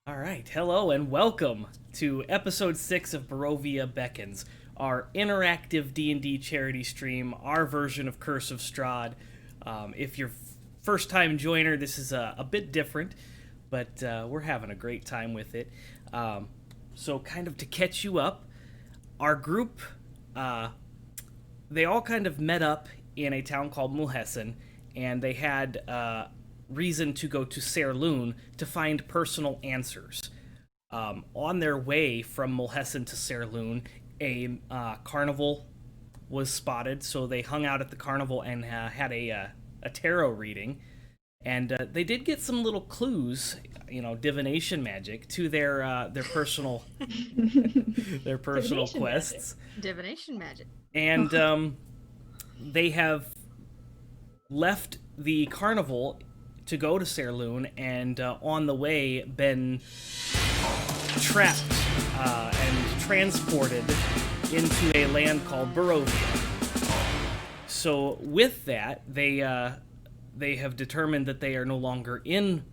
All right, hello and welcome to episode 6 of Barovia Beckons, our interactive D&D charity stream, our version of Curse of Strahd. If you're first-time joiner, this is a bit different, but we're having a great time with it. So kind of to catch you up, our group, they all kind of met up in a town called Mulhessen, and they had reason to go to Serloon to find personal answers. On their way from Mulhessen to Serloon, a carnival was spotted, so they hung out at the carnival and had a tarot reading. And they did get some little clues, divination magic to their personal their personal Divination quests. Divination magic. And they have left the carnival to go to Serloon, and on the way been trapped and transported into a land called Barovia. So with that, they have determined that they are no longer in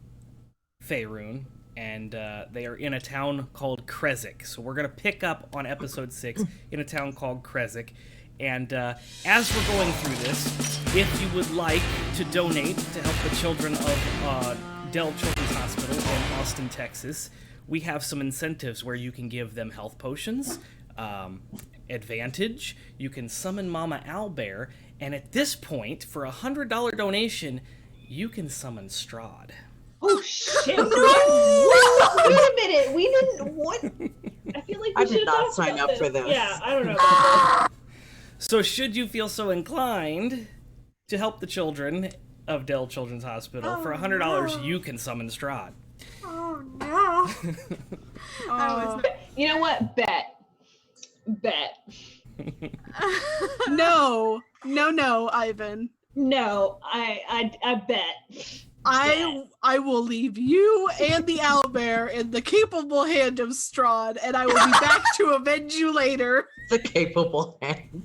Faerun, and they are in a town called Krezk. So we're going to pick up on episode 6 in a town called Krezk. And as we're going through this, if you would like to donate to help the children of Dell Children's Hospital in Austin, Texas, we have some incentives where you can give them health potions, advantage, you can summon Mama Owlbear, and at this point, for a $100 donation, you can summon Strahd. Oh shit! No! Wait a minute. We didn't. What? I feel like we I did not sign up for this. Yeah, I don't know about So should you feel so inclined to help the children of Dell Children's Hospital, for $100 you can summon Strahd. Oh no! You know what? Bet. No, Eyvin. No, I bet. I will leave you and the owlbear in the capable hand of Strahd, and I will be back to avenge you later. The capable hand.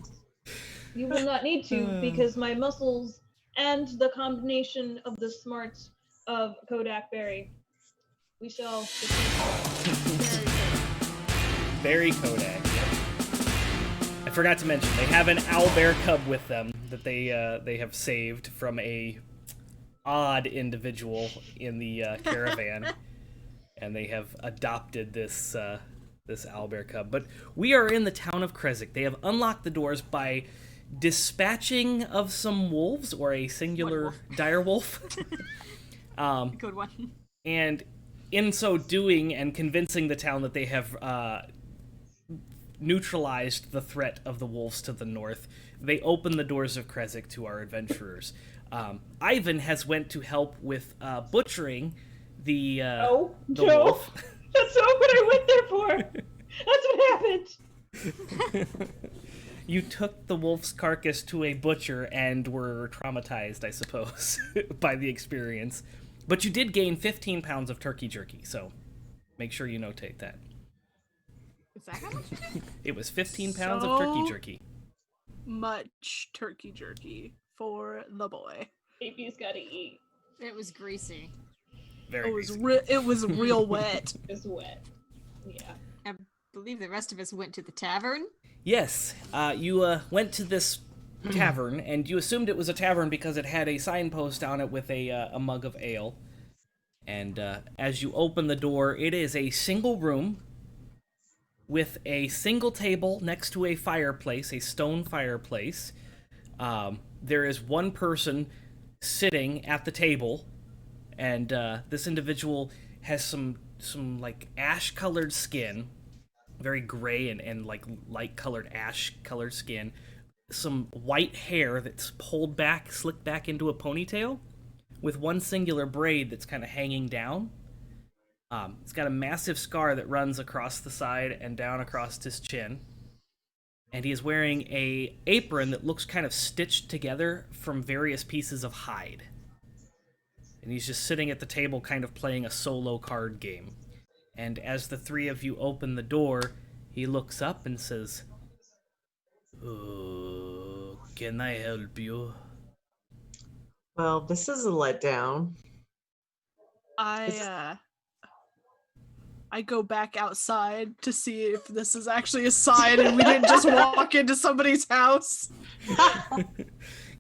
You will not need to because my muscles and the combination of the smarts of Kodak Berry. We shall defeat. Berry Kodak. Yep. I forgot to mention they have an owlbear cub with them that they have saved from a odd individual in the caravan, and they have adopted this owlbear cub. But we are in the town of Krezk. They have unlocked the doors by dispatching of some wolves, or a singular direwolf. Good one. And in so doing and convincing the town that they have neutralized the threat of the wolves to the north, they open the doors of Krezk to our adventurers. Eyvin has went to help with butchering the wolf. That's not what I went there for. That's what happened. You took the wolf's carcass to a butcher and were traumatized, I suppose, by the experience. But you did gain 15 pounds of turkey jerky, so make sure you notate that. Is that how much? It was 15 pounds of turkey jerky. Much turkey jerky for the boy. Baby's gotta eat. It was greasy. Very It was greasy. it was real wet. It's wet. Yeah. I believe the rest of us went to the tavern. Yes, you went to this tavern, and you assumed it was a tavern because it had a signpost on it with a mug of ale. And as you open the door, it is a single room with a single table next to a fireplace, a stone fireplace. There is one person sitting at the table, and this individual has some like ash-colored skin, very gray and like light-colored ash-colored skin, some white hair that's pulled back, slicked back into a ponytail, with one singular braid that's kind of hanging down. It's got a massive scar that runs across the side and down across his chin. And he is wearing a apron that looks kind of stitched together from various pieces of hide. And he's just sitting at the table kind of playing a solo card game. And as the three of you open the door, he looks up and says, "Oh, can I help you?" Well, this is a letdown. I I go back outside to see if this is actually a sign and we didn't just walk into somebody's house.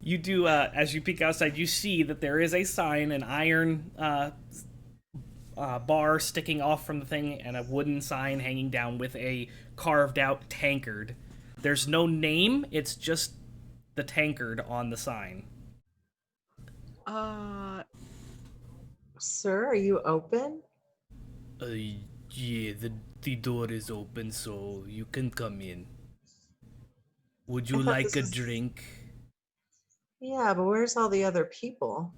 You do, as you peek outside, you see that there is a sign, an iron bar sticking off from the thing, and a wooden sign hanging down with a carved out tankard. There's no name, it's just the tankard on the sign. Sir, are you open? Yeah, the door is open, so you can come in. Would you like a drink? Yeah, but where's all the other people?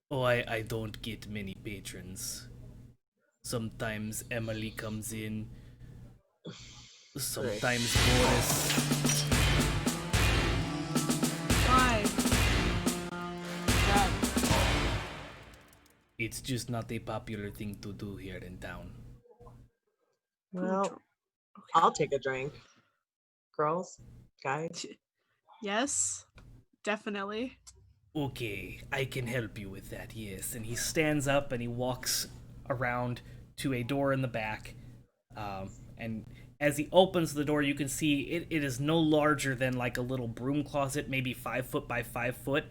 Oh, I don't get many patrons. Sometimes Emily comes in. Sometimes Boris. Why? It's just not a popular thing to do here in town. Well, I'll take a drink. Girls, guys. Yes, definitely. Okay, I can help you with that, yes. And he stands up and he walks around to a door in the back. And as he opens the door, you can see it is no larger than like a little broom closet, maybe 5 foot by 5 foot.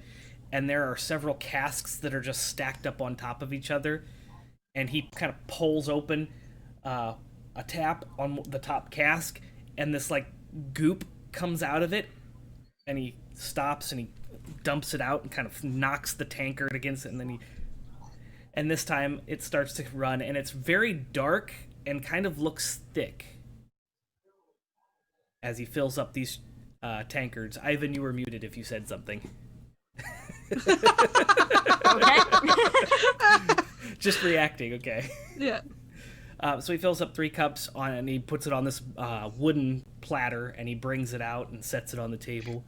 And there are several casks that are just stacked up on top of each other. And he kind of pulls open a tap on the top cask, and this like goop comes out of it. And he stops and he dumps it out and kind of knocks the tankard against it, and this time it starts to run, and it's very dark and kind of looks thick as he fills up these tankards. Eyvin, you were muted if you said something. Okay. Just reacting, okay. Yeah. So he fills up 3 cups and he puts it on this wooden platter, and he brings it out and sets it on the table.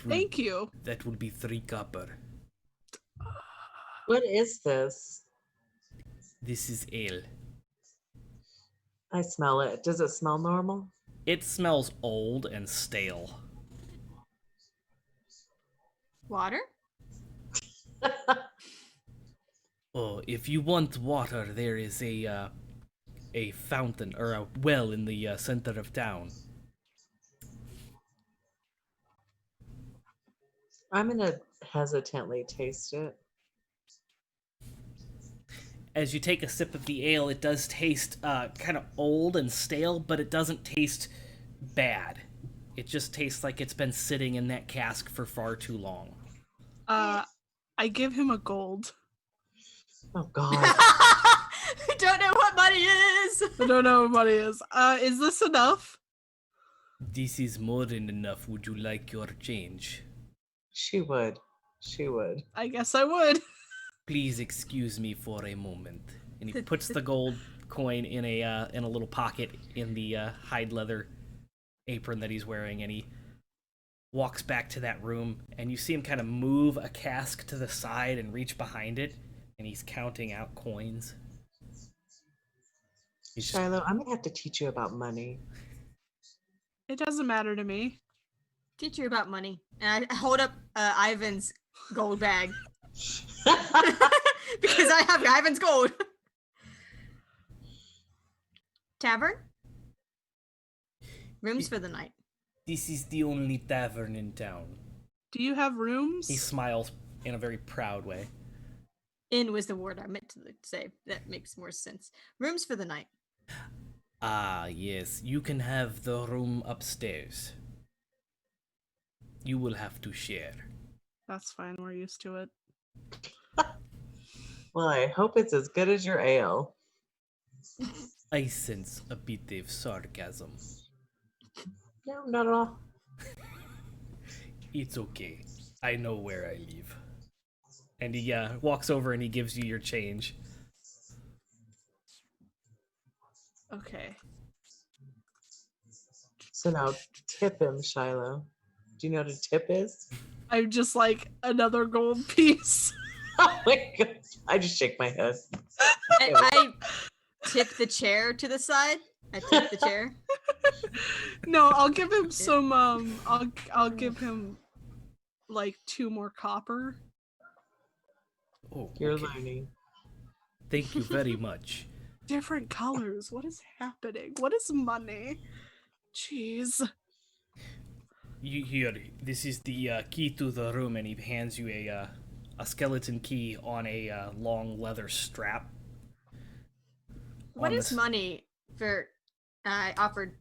Thank you. That will be 3 copper. What is this? This is ale. I smell it. Does it smell normal? It smells old and stale. Water? Oh, if you want water, there is a fountain or a well in the center of town. I'm gonna hesitantly taste it. As you take a sip of the ale, it does taste kind of old and stale, but it doesn't taste bad. It just tastes like it's been sitting in that cask for far too long. I give him a gold. Oh God. I don't know what money is. I don't know what money is. Is this enough? This is more than enough. Would you like your change? She would. She would. I guess I would. Please excuse me for a moment. And he puts the gold coin in a little pocket in the hide leather apron that he's wearing, and he walks back to that room, and you see him kind of move a cask to the side and reach behind it, and he's counting out coins. Shilo, I'm gonna have to teach you about money. It doesn't matter to me. Teach you about money. And I hold up Eyvin's gold bag. Because I have Eyvin's gold. Tavern? Rooms for the night. This is the only tavern in town. Do you have rooms? He smiles in a very proud way. Inn was the word I meant to say. That makes more sense. Rooms for the night. Ah, yes. You can have the room upstairs. You will have to share. That's fine. We're used to it. Well, I hope it's as good as your ale. I sense a bit of sarcasm. No, not at all. It's okay. I know where I live. And he walks over and he gives you your change. Okay. So now tip him, Shilo. Do you know what a tip is? I'm just like another gold piece. Oh my God. I just shake my head. I tip the chair to the side. I tip the chair. No, I'll give him some I'll give him like 2 more copper. Oh, You're okay. learning. Thank you very much. Different colors. What is happening? What is money? Jeez. Here, this is the key to the room, and he hands you a skeleton key on a long leather strap. What On is this- money for? I offered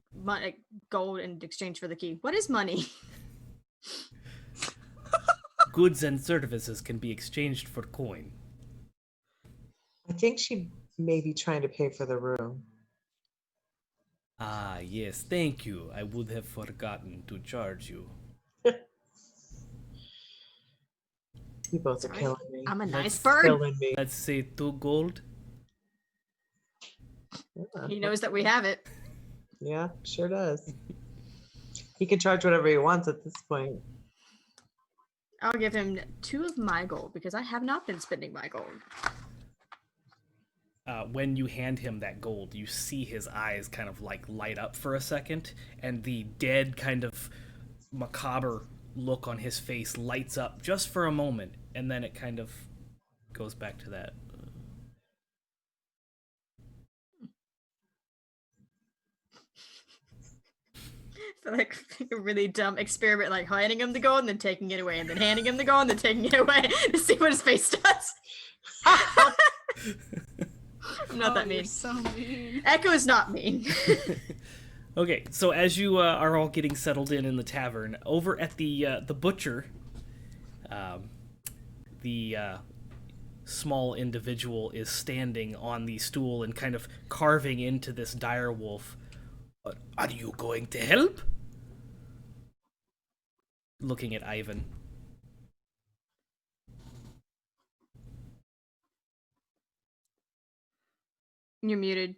gold in exchange for the key. What is money? Goods and services can be exchanged for coin. I think she may be trying to pay for the room. Ah, yes, thank you. I would have forgotten to charge you. You both are Sorry, killing me. I'm a nice Let's bird. Killing me. Let's say 2 gold. Yeah, He knows that we have it. Yeah, sure does. He can charge whatever he wants at this point. I'll give him 2 of my gold because I have not been spending my gold. When you hand him that gold, you see his eyes kind of like light up for a second, and the dead kind of macabre look on his face lights up just for a moment, and then it kind of goes back to that. I feel like a really dumb experiment, like handing him the gold and then taking it away, and then handing him the gold and then taking it away to see what his face does. I'm not that You're mean. so mean. Echo is not mean. Okay, so as you are all getting settled in the tavern, over at the butcher, the small individual is standing on the stool and kind of carving into this dire wolf. Are you going to help? Looking at Eyvin. You're muted.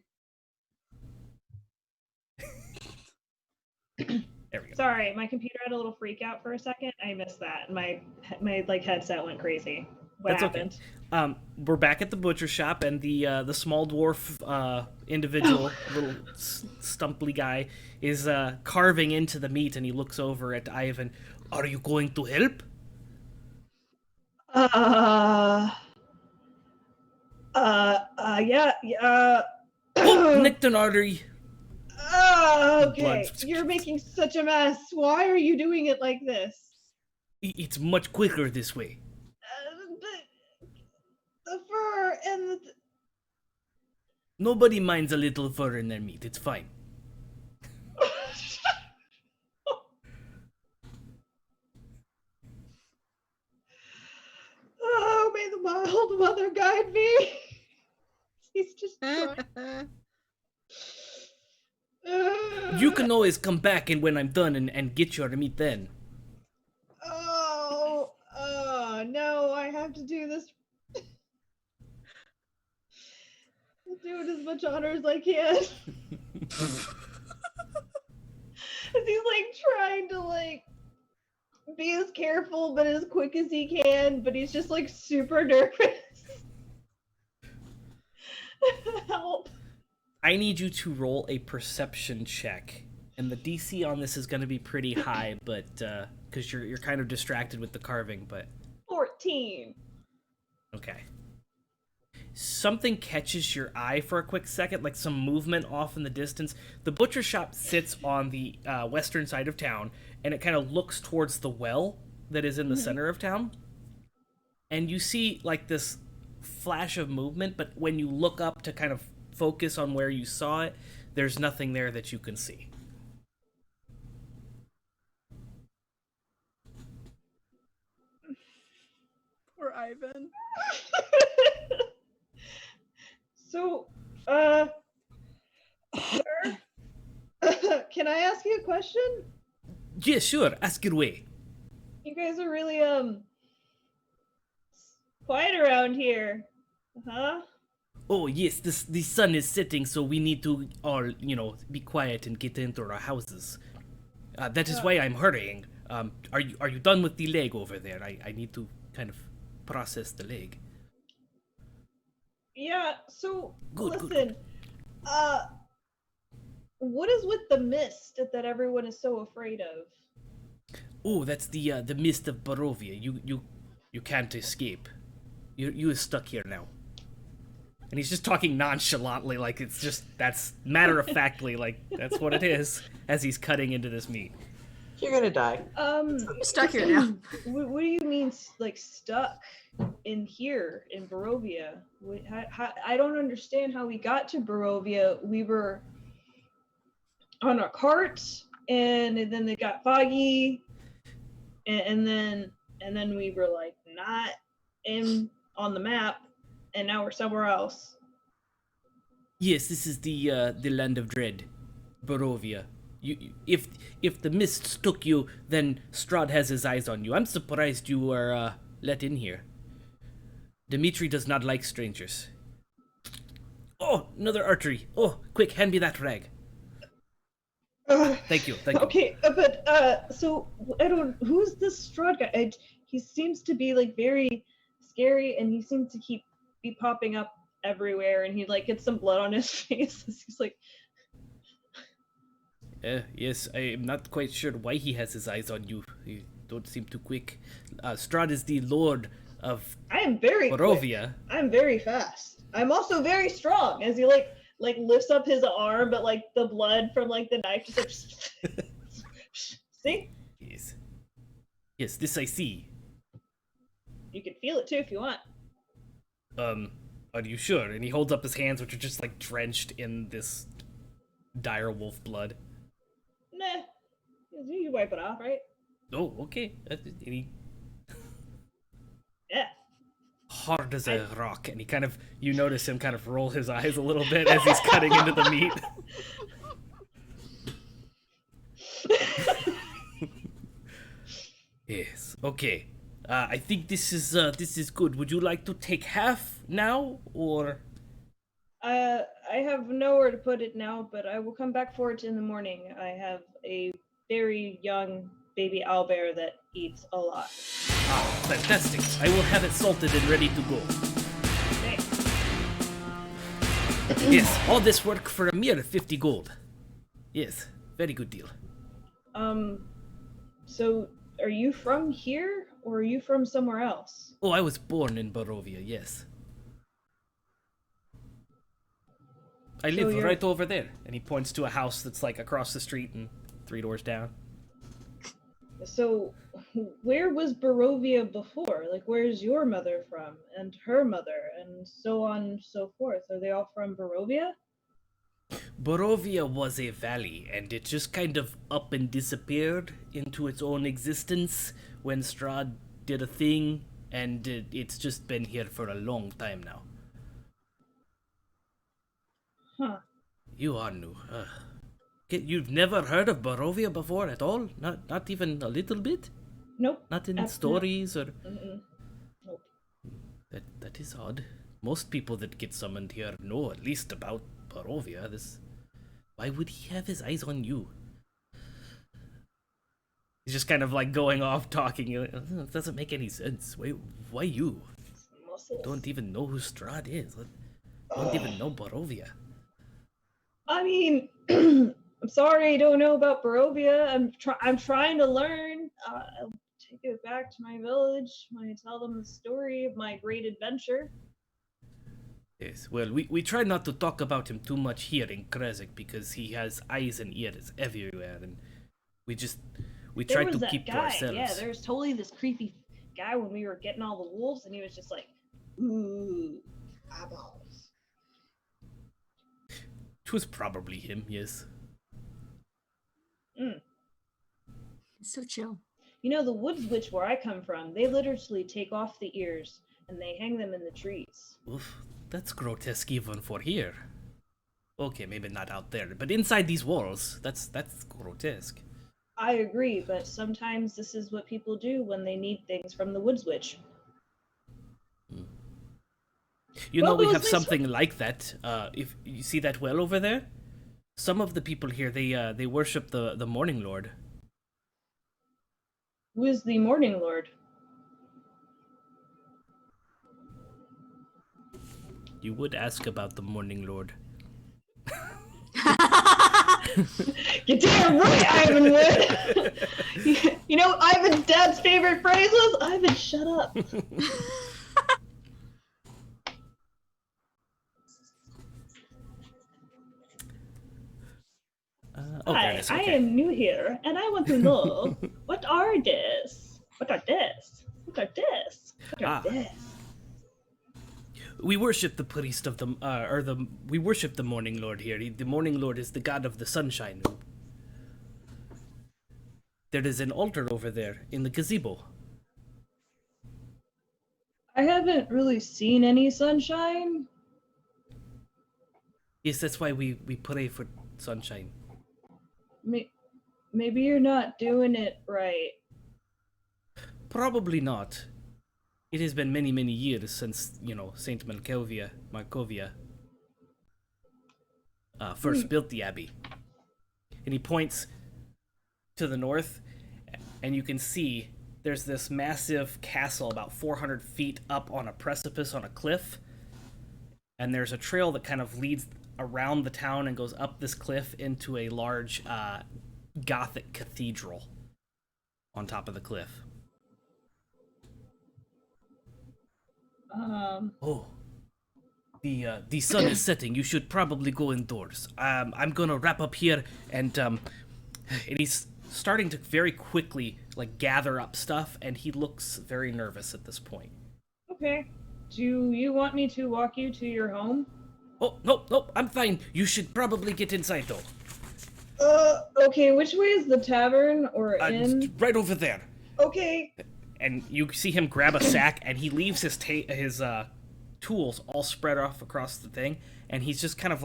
There we go. Sorry, my computer had a little freak out for a second. I missed that. My like headset went crazy. What That's happened? okay. We're back at the butcher shop, and the small dwarf individual, little stumply guy, is carving into the meat, and he looks over at Eyvin. Are you going to help? Yeah. Oh, nicked an artery. Okay. Blood. You're making such a mess. Why are you doing it like this? It's much quicker this way. But the fur and the... Nobody minds a little fur in their meat. It's fine. Oh, may the mild mother guide me. He's just trying. You can always come back and when I'm done and get your meat then. No, I have to do this. I'll do it as much honor as I can. As he's like trying to like be as careful but as quick as he can, but he's just like super nervous. Help. I need you to roll a perception check. And the DC on this is going to be pretty high, but because you're kind of distracted with the carving, but 14. okay. Something catches your eye for a quick second, like some movement off in the distance. The butcher shop sits on the western side of town, and it kind of looks towards the well that is in the center of town. And you see like this flash of movement, but when you look up to kind of focus on where you saw it, there's nothing there that you can see. Poor Eyvin. So, sir, can I ask you a question? Yeah, sure. Ask it away. You guys are really, quiet around here. Huh? Oh, yes, the sun is setting, so we need to all, be quiet and get into our houses. That is why I'm hurrying. Are you done with the leg over there? I need to kind of process the leg. Yeah, so, Good, good, listen, what is with the mist that everyone is so afraid of? Oh, that's the mist of Barovia. You can't escape. You are stuck here now. And he's just talking nonchalantly, like it's just, that's matter-of-factly, like that's what it is, as he's cutting into this meat. You're gonna die. I'm stuck here now. What do you mean, like, stuck in here in Barovia? I don't understand how we got to Barovia. We were on a cart, and then it got foggy, and then we were like not on the map, and now we're somewhere else. Yes, this is the land of dread, Barovia. If the mists took you, then Strahd has his eyes on you. I'm surprised you were let in here. Dimitri does not like strangers. Oh, another artery. Oh, quick, hand me that rag. Thank you. Okay, but so I don't. Who's this Strahd guy? He seems to be like very scary, and he seems to be popping up everywhere, and he like gets some blood on his face. He's like, yes, I am not quite sure why he has his eyes on you. You don't seem too quick. Strahd is the lord of I am very Barovia. quick. I'm very fast. I'm also very strong. As he like lifts up his arm, but like the blood from like the knife just like see? Yes, this I see. You can feel it too if you want. Are you sure? And he holds up his hands, which are just like drenched in this dire wolf blood. Nah. You wipe it off, right? Oh, okay. He Yeah. hard as a rock, and he kind of, you notice him kind of roll his eyes a little bit as he's cutting into the meat. Yes, okay. I think this is good. Would you like to take half now, or? I have nowhere to put it now, but I will come back for it in the morning. I have a very young baby owlbear that eats a lot. Ah, fantastic. I will have it salted and ready to go. Thanks. Yes, all this work for a mere 50 gold. Yes, very good deal. So are you from here, or are you from somewhere else? Oh, I was born in Barovia, yes. I live right over there. And he points to a house that's like across the street and 3 doors down. So where was Barovia before? Like, where's your mother from, and her mother, and so on and so forth? Are they all from Barovia? Barovia was a valley, and it just kind of up and disappeared into its own existence when Strahd did a thing, and it's just been here for a long time now. Huh. You are new. You've never heard of Barovia before at all? Not even a little bit? Nope. Not in stories or... Nope. That is odd. Most people that get summoned here know at least about Barovia. Why would he have his eyes on you? He's just kind of like going off talking. It doesn't make any sense. Why you? Muscles. Don't even know who Strahd is. Don't even know Barovia. I mean, I'm sorry I don't know about Barovia. I'm trying to learn. I'll take it back to my village. I tell them the story of my great adventure. Yes, well, we try not to talk about him too much here in Krezek because he has eyes and ears everywhere, and we try to keep to ourselves. Yeah, there was totally this creepy guy when we were getting all the wolves, and he was just like, ooh, eyeballs. It was probably him, yes. It's so chill. You know, the woods witch where I come from, they literally take off the ears and they hang them in the trees. Oof, that's grotesque even for here. Okay, maybe not out there, but inside these walls, that's grotesque. I agree, but sometimes this is what people do when they need things from the woods witch. You know, we have something like that. If you see that well over there, some of the people here they worship the Morning Lord. Who is the Morning Lord? You would ask about the Morning Lord. You're damn right, Eyvin would. You know, Eyvin's dad's favorite phrase was, Eyvin, shut up. Oh, Hi, goodness, I okay. am new here, and I want to know what are this? What are this? What are this? What are Ah. this? We worship the priest of we worship the Morning Lord here. The Morning Lord is the god of the sunshine. There is an altar over there in the gazebo. I haven't really seen any sunshine. Yes, that's why we pray for sunshine. Maybe you're not doing it right. Probably not. It has been many, many years since, Saint Markovia first built the abbey. And he points to the north, and you can see there's this massive castle about 400 feet up on a precipice on a cliff. And there's a trail that kind of leads around the town and goes up this cliff into a large Gothic cathedral on top of the cliff. Oh, the sun is setting. You should probably go indoors. I'm gonna wrap up here, and he's starting to very quickly gather up stuff, and he looks very nervous at this point. Okay. Do you want me to walk you to your home? Oh, no, I'm fine. You should probably get inside though. Okay. Which way is the tavern or inn? Right over there. Okay. And you see him grab a sack, and he leaves his tools all spread off across the thing, and he's just kind of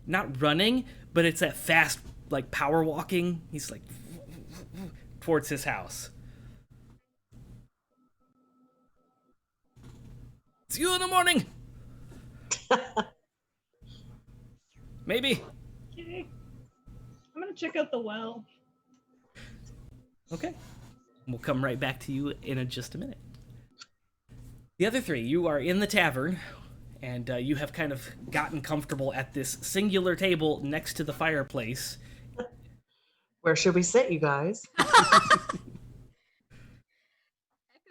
not running, but it's that fast power walking. He's towards his house. See you in the morning. Maybe. Okay. I'm gonna check out the well. Okay. We'll come right back to you in just a minute. The other three, you are in the tavern, and you have kind of gotten comfortable at this singular table next to the fireplace. Where should we sit, you guys? Echo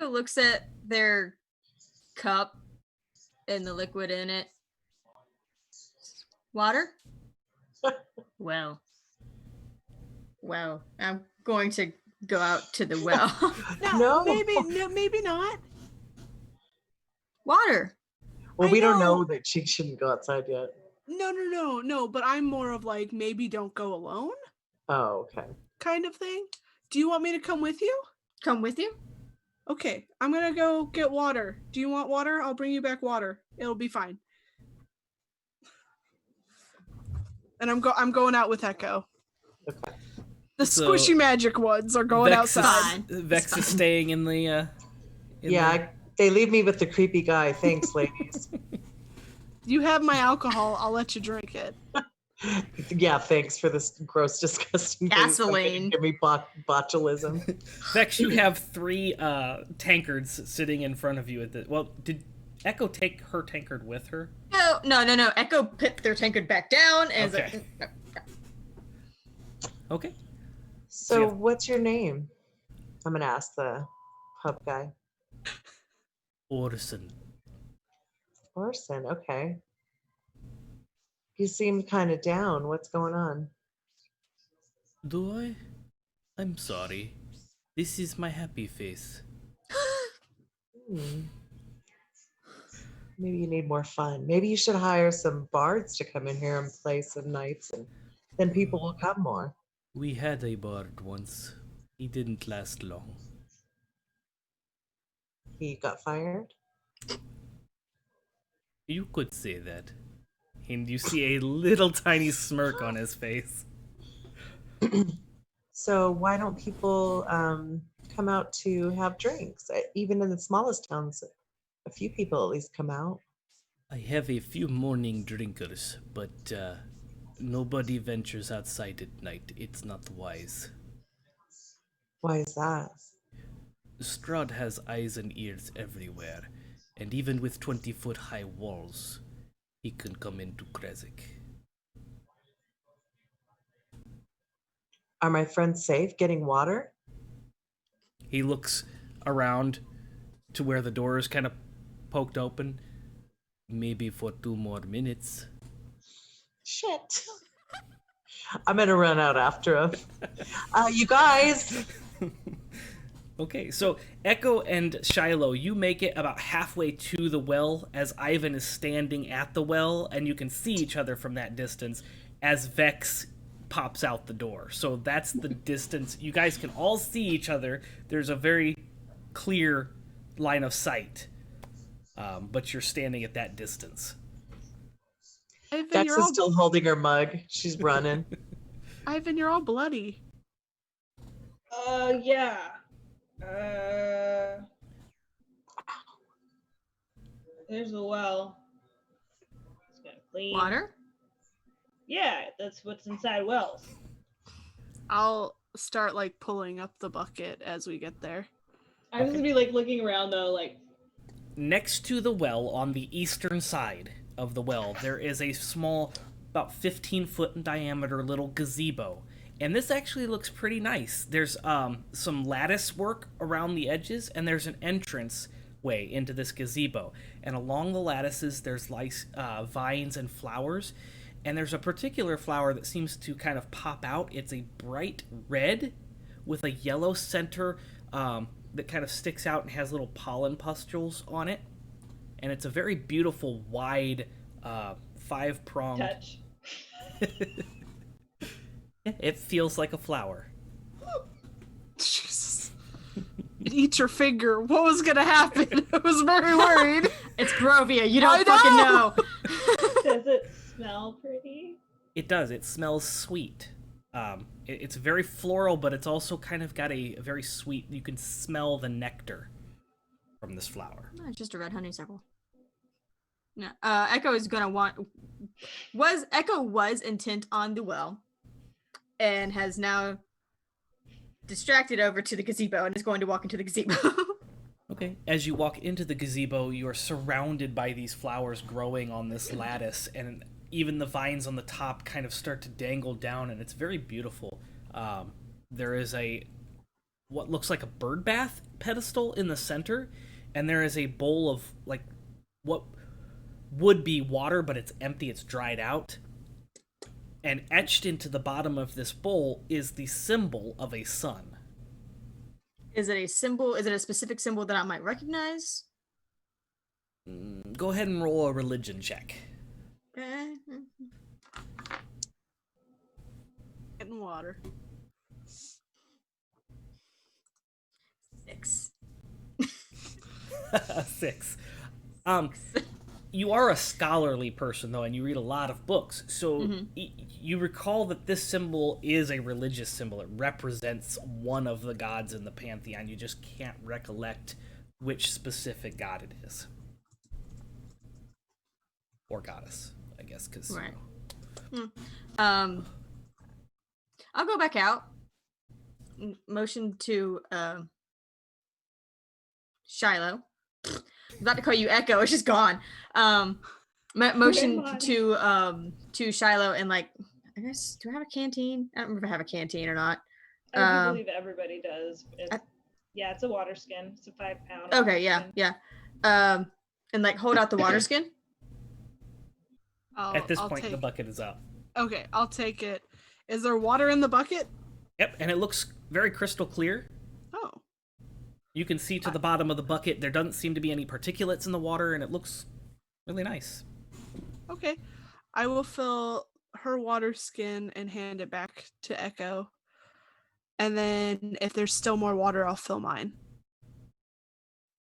looks at their cup and the liquid in it. Water? Well, I'm going to go out to the well. No. Maybe not. Water. Well, I we don't know. know that she shouldn't go outside yet. No, but I'm more of maybe don't go alone Oh, okay. kind of thing. Do you want me to come with you? Come with you? Okay, I'm gonna go get water. Do you want water? I'll bring you back water. It'll be fine. And I'm going out with Echo. Okay. The So, squishy magic ones are going Vex outside. Vex is staying in the. They leave me with the creepy guy. Thanks, ladies. You have my alcohol. I'll let you drink it. Yeah, thanks for this gross, disgusting thing. Gasoline. Give me botulism. Vex, you have 3 tankards sitting in front of you at the. Well, did Echo take her tankard with her? No. Echo put their tankard back down and Okay. Okay. So, Yeah. what's your name? I'm gonna ask the pub guy. Orson. Orson, okay. You seem kind of down. What's going on? Do I? I'm sorry. This is my happy face. Maybe you need more fun. Maybe you should hire some bards to come in here and play some nights, and then people will come more. We had a bard once. He didn't last long. He got fired. You could say that. And you see a little tiny smirk on his face. So why don't people come out to have drinks? Even in the smallest towns, a few people at least come out. I have a few morning drinkers, but nobody ventures outside at night. It's not wise. Why is that? Strahd has eyes and ears everywhere, and even with 20-foot-high walls, he can come into Krezk. Are my friends safe getting water? He looks around to where the door is kind of poked open. Maybe for 2 more minutes. Shit. I'm gonna run out after him. You guys. Okay, so Echo and Shilo, you make it about halfway to the well as Eyvin is standing at the well, and you can see each other from that distance as Vex pops out the door. So that's the distance. You guys can all see each other. There's a very clear line of sight, but you're standing at that distance. Eyvin, Dex you're is all, still holding her mug. She's running. Eyvin, you're all bloody. Yeah. There's the well. It's got clean. Water? Yeah, that's what's inside wells. I'll start like pulling up the bucket as we get there. I'm just gonna be like looking around though, like Next to the well, on the eastern side of the well, there is a small, about 15-foot in diameter little gazebo. And this actually looks pretty nice. There's some lattice work around the edges, and there's an entrance way into this gazebo. And along the lattices, there's vines and flowers. And there's a particular flower that seems to kind of pop out. It's a bright red with a yellow center that kind of sticks out and has little pollen pustules on it. And it's a very beautiful, wide, 5-pronged... touch. Yeah, it feels like a flower. Jesus. Eat your finger. What was gonna happen? I was very worried. It's Barovia. You don't I fucking know! know. Does it smell pretty? It does. It smells sweet. It's very floral, but it's also kind of got a very sweet... You can smell the nectar from this flower. No, it's just a red honeysuckle. No, Echo is gonna want. Echo was intent on the well, and has now distracted over to the gazebo and is going to walk into the gazebo. Okay. As you walk into the gazebo, you are surrounded by these flowers growing on this lattice, and even the vines on the top kind of start to dangle down, and it's very beautiful. There is what looks like a bird bath pedestal in the center, and there is a bowl of like what would be water, but it's empty, it's dried out. And etched into the bottom of this bowl is the symbol of a sun. Is it a symbol? Is it a specific symbol that I might recognize? Go ahead and roll a religion check. Getting water. 6. 6. You are a scholarly person, though, and you read a lot of books. So you recall that this symbol is a religious symbol. It represents one of the gods in the pantheon. You just can't recollect which specific god it is. Or goddess, I guess, because... Right. I'll go back out. Motion to Shilo. I'm about to call you Echo. It's just gone. Motion to Shilo and like, I guess, do I have a canteen? I don't remember if I have a canteen or not. I do believe everybody does. Yeah, it's a water skin. It's a 5-pound. Okay, yeah. And like hold out the water skin. At this point, the bucket is up. Okay, I'll take it. Is there water in the bucket? Yep, and it looks very crystal clear. Oh. You can see to the bottom of the bucket. There doesn't seem to be any particulates in the water, and it looks really nice. Okay. I will fill her water skin and hand it back to Echo. And then if there's still more water, I'll fill mine.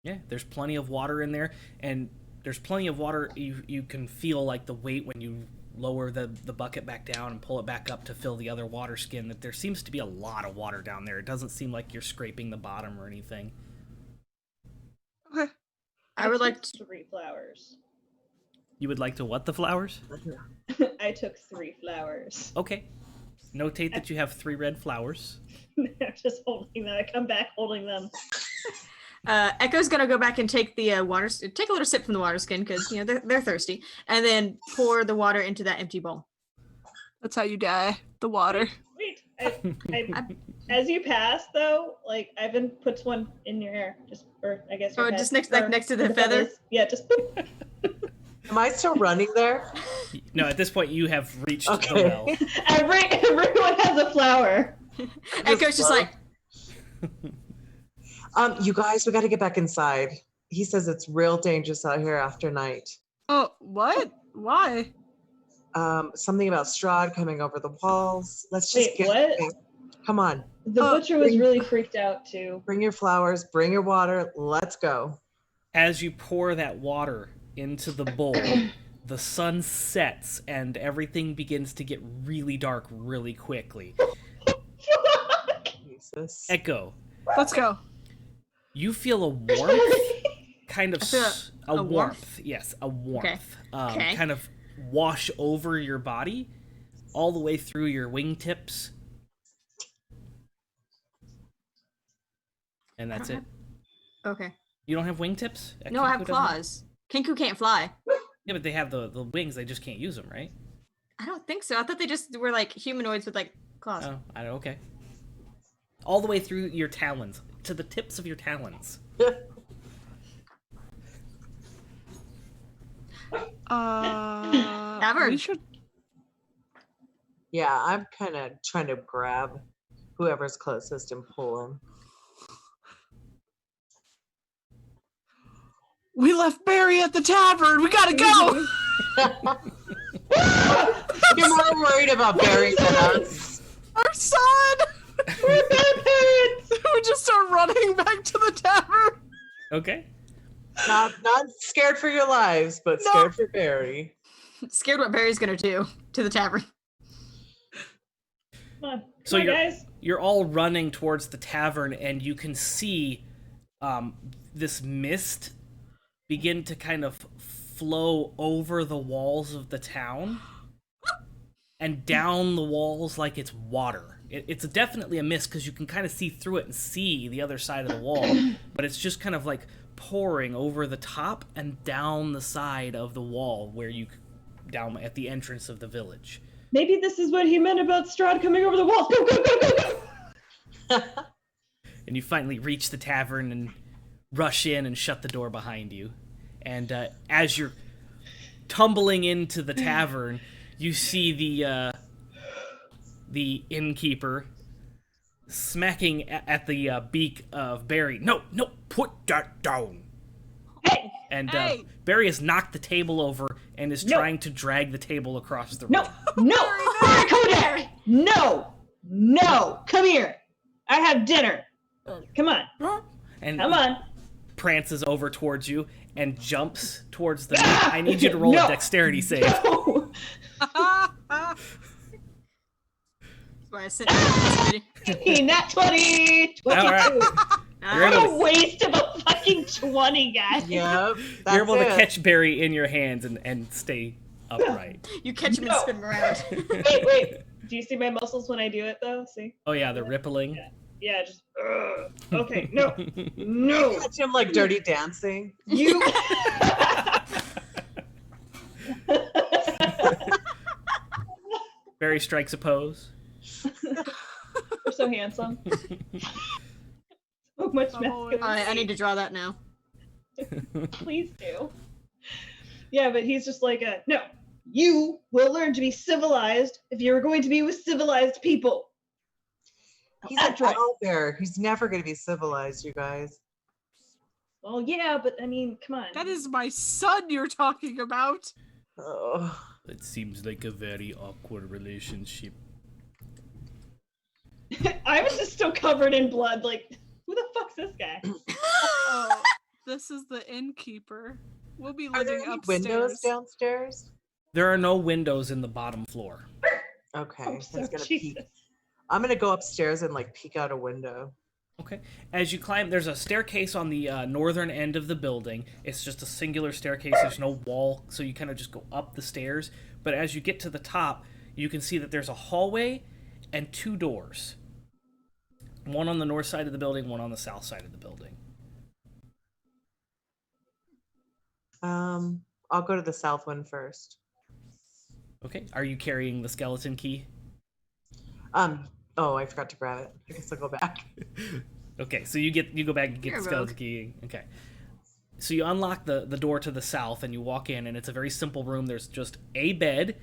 Yeah, there's plenty of water in there, and there's plenty of water. You can feel like the weight when you lower the bucket back down and pull it back up to fill the other water skin, that there seems to be a lot of water down there. It doesn't seem like you're scraping the bottom or anything. Okay. I would like 3 flowers. You would like to what the flowers? I took 3 flowers. Okay. Notate that you have 3 red flowers. They're just holding them. I come back holding them. Echo's gonna go back and take the take a little sip from the water skin because they're thirsty, and then pour the water into that empty bowl. That's how you die. The water. Wait. As you pass, though, like Eyvin puts one in your hair, just or I guess. Oh, just next to the feathers. Yeah, just. Am I still running there? No, at this point you have reached the Okay. well. Everyone has a flower. Echo's just like, You guys, we got to get back inside. He says it's real dangerous out here after night. Oh, what? Why? Something about Strahd coming over the walls. Let's just Wait, get what? back. Come on, The butcher was really freaked out too. bring your flowers, bring your water. Let's go. As you pour that water into the bowl, the sun sets and everything begins to get really dark really quickly. Jesus. Echo, Let's go. you feel a warmth, kind of I feel a a warmth. Yes, a warmth. Okay. Kind of wash over your body, all the way through your wingtips, and that's it. okay. You don't have wingtips? No, I have Kenku doesn't? claws. Kenku can't fly. Yeah, but they have the wings. They just can't use them, right? I don't think so. I thought they just were like humanoids with like claws. Oh, okay. All the way through your talons, to the tips of your talons. Tavern. We should. Yeah, I'm kind of trying to grab whoever's closest and pull him. We left Barry at the tavern. We gotta go. You're more worried about Barry than us. Our son. We just start running back to the tavern. Okay. Not scared for your lives, but No. scared for Barry. Scared what Barry's gonna do to the tavern. Come on, So come on, guys. you're all running towards the tavern, and you can see this mist begin to kind of flow over the walls of the town and down the walls like it's water. It's definitely a mist because you can kind of see through it and see the other side of the wall, but it's just kind of like pouring over the top and down the side of the wall where you down at the entrance of the village. Maybe this is what he meant about Strahd coming over the walls. Go, go, go, go, go! And you finally reach the tavern and rush in and shut the door behind you. And as you're tumbling into the tavern, you see the innkeeper smacking at the beak of Barry. No, put that down. Hey! And Hey! Barry has knocked the table over and is No. trying to drag the table across the No, room. no! Kodak! No! Come here! I have dinner. Come on, And come on. prances over towards you and jumps towards the I need you to roll No. a dexterity save. No! That's why I sent Nat 20! 22. All right. You're What able a to, waste of a fucking 20, guys. Yep. That's you're able to it. catch Barry in your hands and stay upright. You catch him and No. spin him around. Wait. Do you see my muscles when I do it, though? See? Oh yeah, the rippling. Yeah, just. Okay, no. No! Catch him like Dirty Dancing. You. Barry strikes a pose. You're so handsome. So much masculinity. I need to draw that now. Please do. Yeah, but he's just like no. You will learn to be civilized if you're going to be with civilized people. He's That's an right. owlbear. He's never going to be civilized, you guys. Well, yeah, but I mean, come on. That is my son you're talking about. Oh. It seems like a very awkward relationship. I was just still covered in blood. Like, who the fuck's this guy? Oh, this is the innkeeper. We'll be Are there living any upstairs. windows downstairs? There are no windows in the bottom floor. Okay. Oh, so he's gonna Jesus. peek. I'm gonna go upstairs and like peek out a window. Okay. As you climb, there's a staircase on the northern end of the building. It's just a singular staircase. There's no wall, so you kind of just go up the stairs. But as you get to the top, you can see that there's a hallway and two doors. One on the north side of the building, one on the south side of the building. I'll go to the south one first. Okay. Are you carrying the skeleton key? Oh, I forgot to grab it. I guess I'll go back. Okay, so you go back and get You're the a skeleton rogue. key. Okay. So you unlock the door to the south, and you walk in, and it's a very simple room. There's just a bed.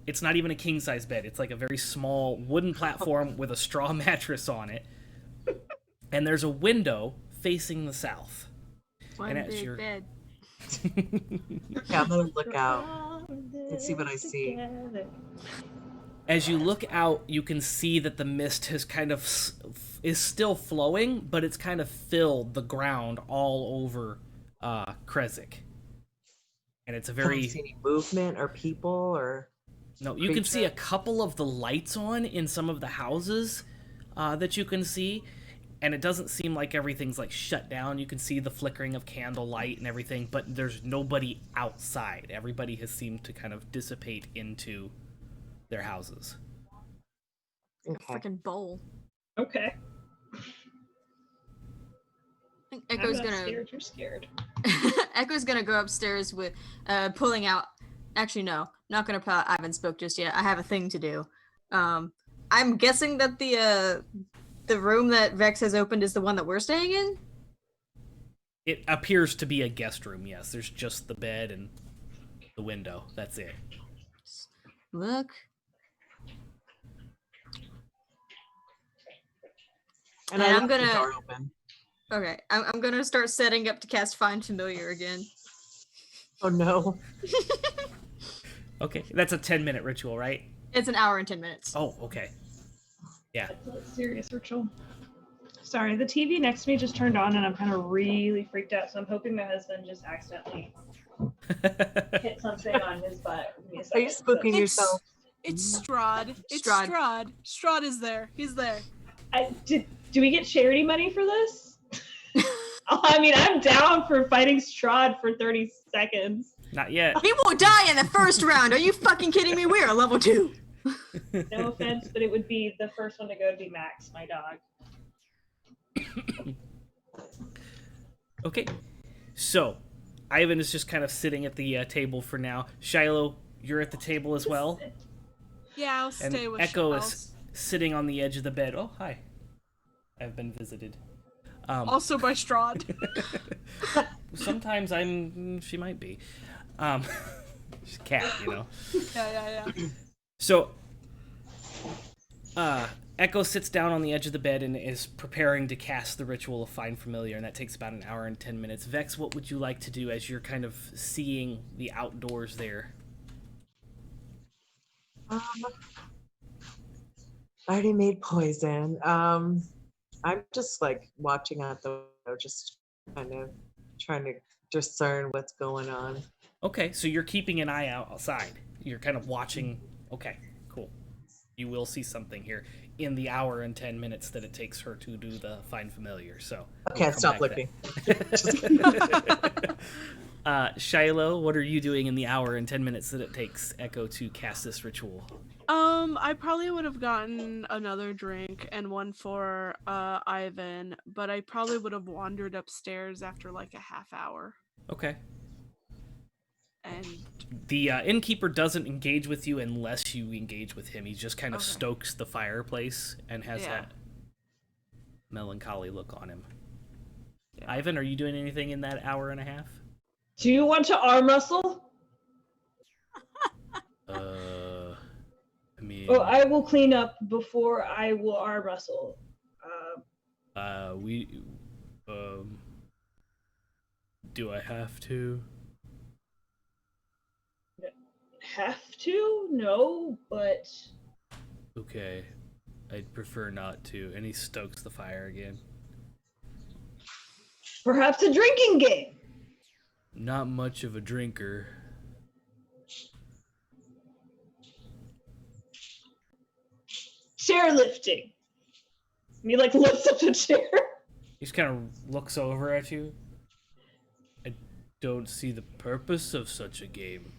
It's not even a king-size bed. It's like a very small wooden platform with a straw mattress on it. And there's a window facing the south. One as big you're- bed. Yeah, I'm gonna look out and see what I see. As you look out, you can see that the mist has kind of is still flowing, but it's kind of filled the ground all over Krezk. And it's a Can I very see any movement or people or? no. You can see a creature? couple of the lights on in some of the houses that you can see, and it doesn't seem like everything's like shut down. You can see the flickering of candlelight and everything, but there's nobody outside. Everybody has seemed to kind of dissipate into their houses. Okay. Freaking bowl. Okay. I think I'm Echo's not gonna scared. You're scared. Echo's gonna go upstairs with pulling out. Actually, no, not gonna pull out Eyvin's book just yet. I have a thing to do. I'm guessing that the room that Vex has opened is the one that we're staying in. It appears to be a guest room, yes. There's just the bed and the window. That's it. Look. And And I I'm left the gonna- door open. Okay, I'm gonna start setting up to cast Find Familiar again. Oh no. Okay, that's a 10-minute ritual, right? It's an hour and 10 minutes. Oh, okay. Yeah. That's a serious ritual. Sorry, the TV next to me just turned on and I'm kind of really freaked out. So I'm hoping my husband just accidentally hit something on his butt. Give me a Are you second. spooking yourself? It's Strahd. It's Strahd. Strahd. Strahd is there. He's there. Do we get charity money for this? I mean, I'm down for fighting Strahd for 30 seconds. Not yet. He won't die in the first round. Are you fucking kidding me? We're a level 2. No offense, but it would be the first one to go to be Max, my dog. Okay. So, Eyvin is just kind of sitting at the table for now. Shilo, you're at the table as well. Yeah, I'll And stay with Echo I'll is sitting on the edge of the bed. Oh, hi. I've been visited. also by Strahd. Sometimes she might be. She's a cat, you know. Yeah. So, Echo sits down on the edge of the bed and is preparing to cast the ritual of Find Familiar, and that takes about an hour and 10 minutes. Vex, what would you like to do as you're kind of seeing the outdoors there? I already made poison. I'm just like watching out the window, just kind of trying to discern what's going on. Okay, so you're keeping an eye out outside. You're kind of watching. Okay, cool. You will see something here in the hour and 10 minutes that it takes her to do the Find Familiar. So Okay, we'll stop come back looking. to that. Shiloh, what are you doing in the hour and 10 minutes that it takes Echo to cast this ritual? I probably would have gotten another drink and one for Eyvin, but I probably would have wandered upstairs after like a half hour. Okay. And The innkeeper doesn't engage with you unless you engage with him. He just kind of Okay. stokes the fireplace and has Yeah. that melancholy look on him. Yeah. Eyvin, are you doing anything in that hour and a half? Do you want to arm wrestle? I mean, Oh, I will clean up before I will arm wrestle. do I have to? Have to? No, but Okay, I'd prefer not to. And he stokes the fire again. perhaps a drinking game. Not much of a drinker. Chairlifting. And he like lifts up the chair. He just kind of looks over at you. I don't see the purpose of such a game.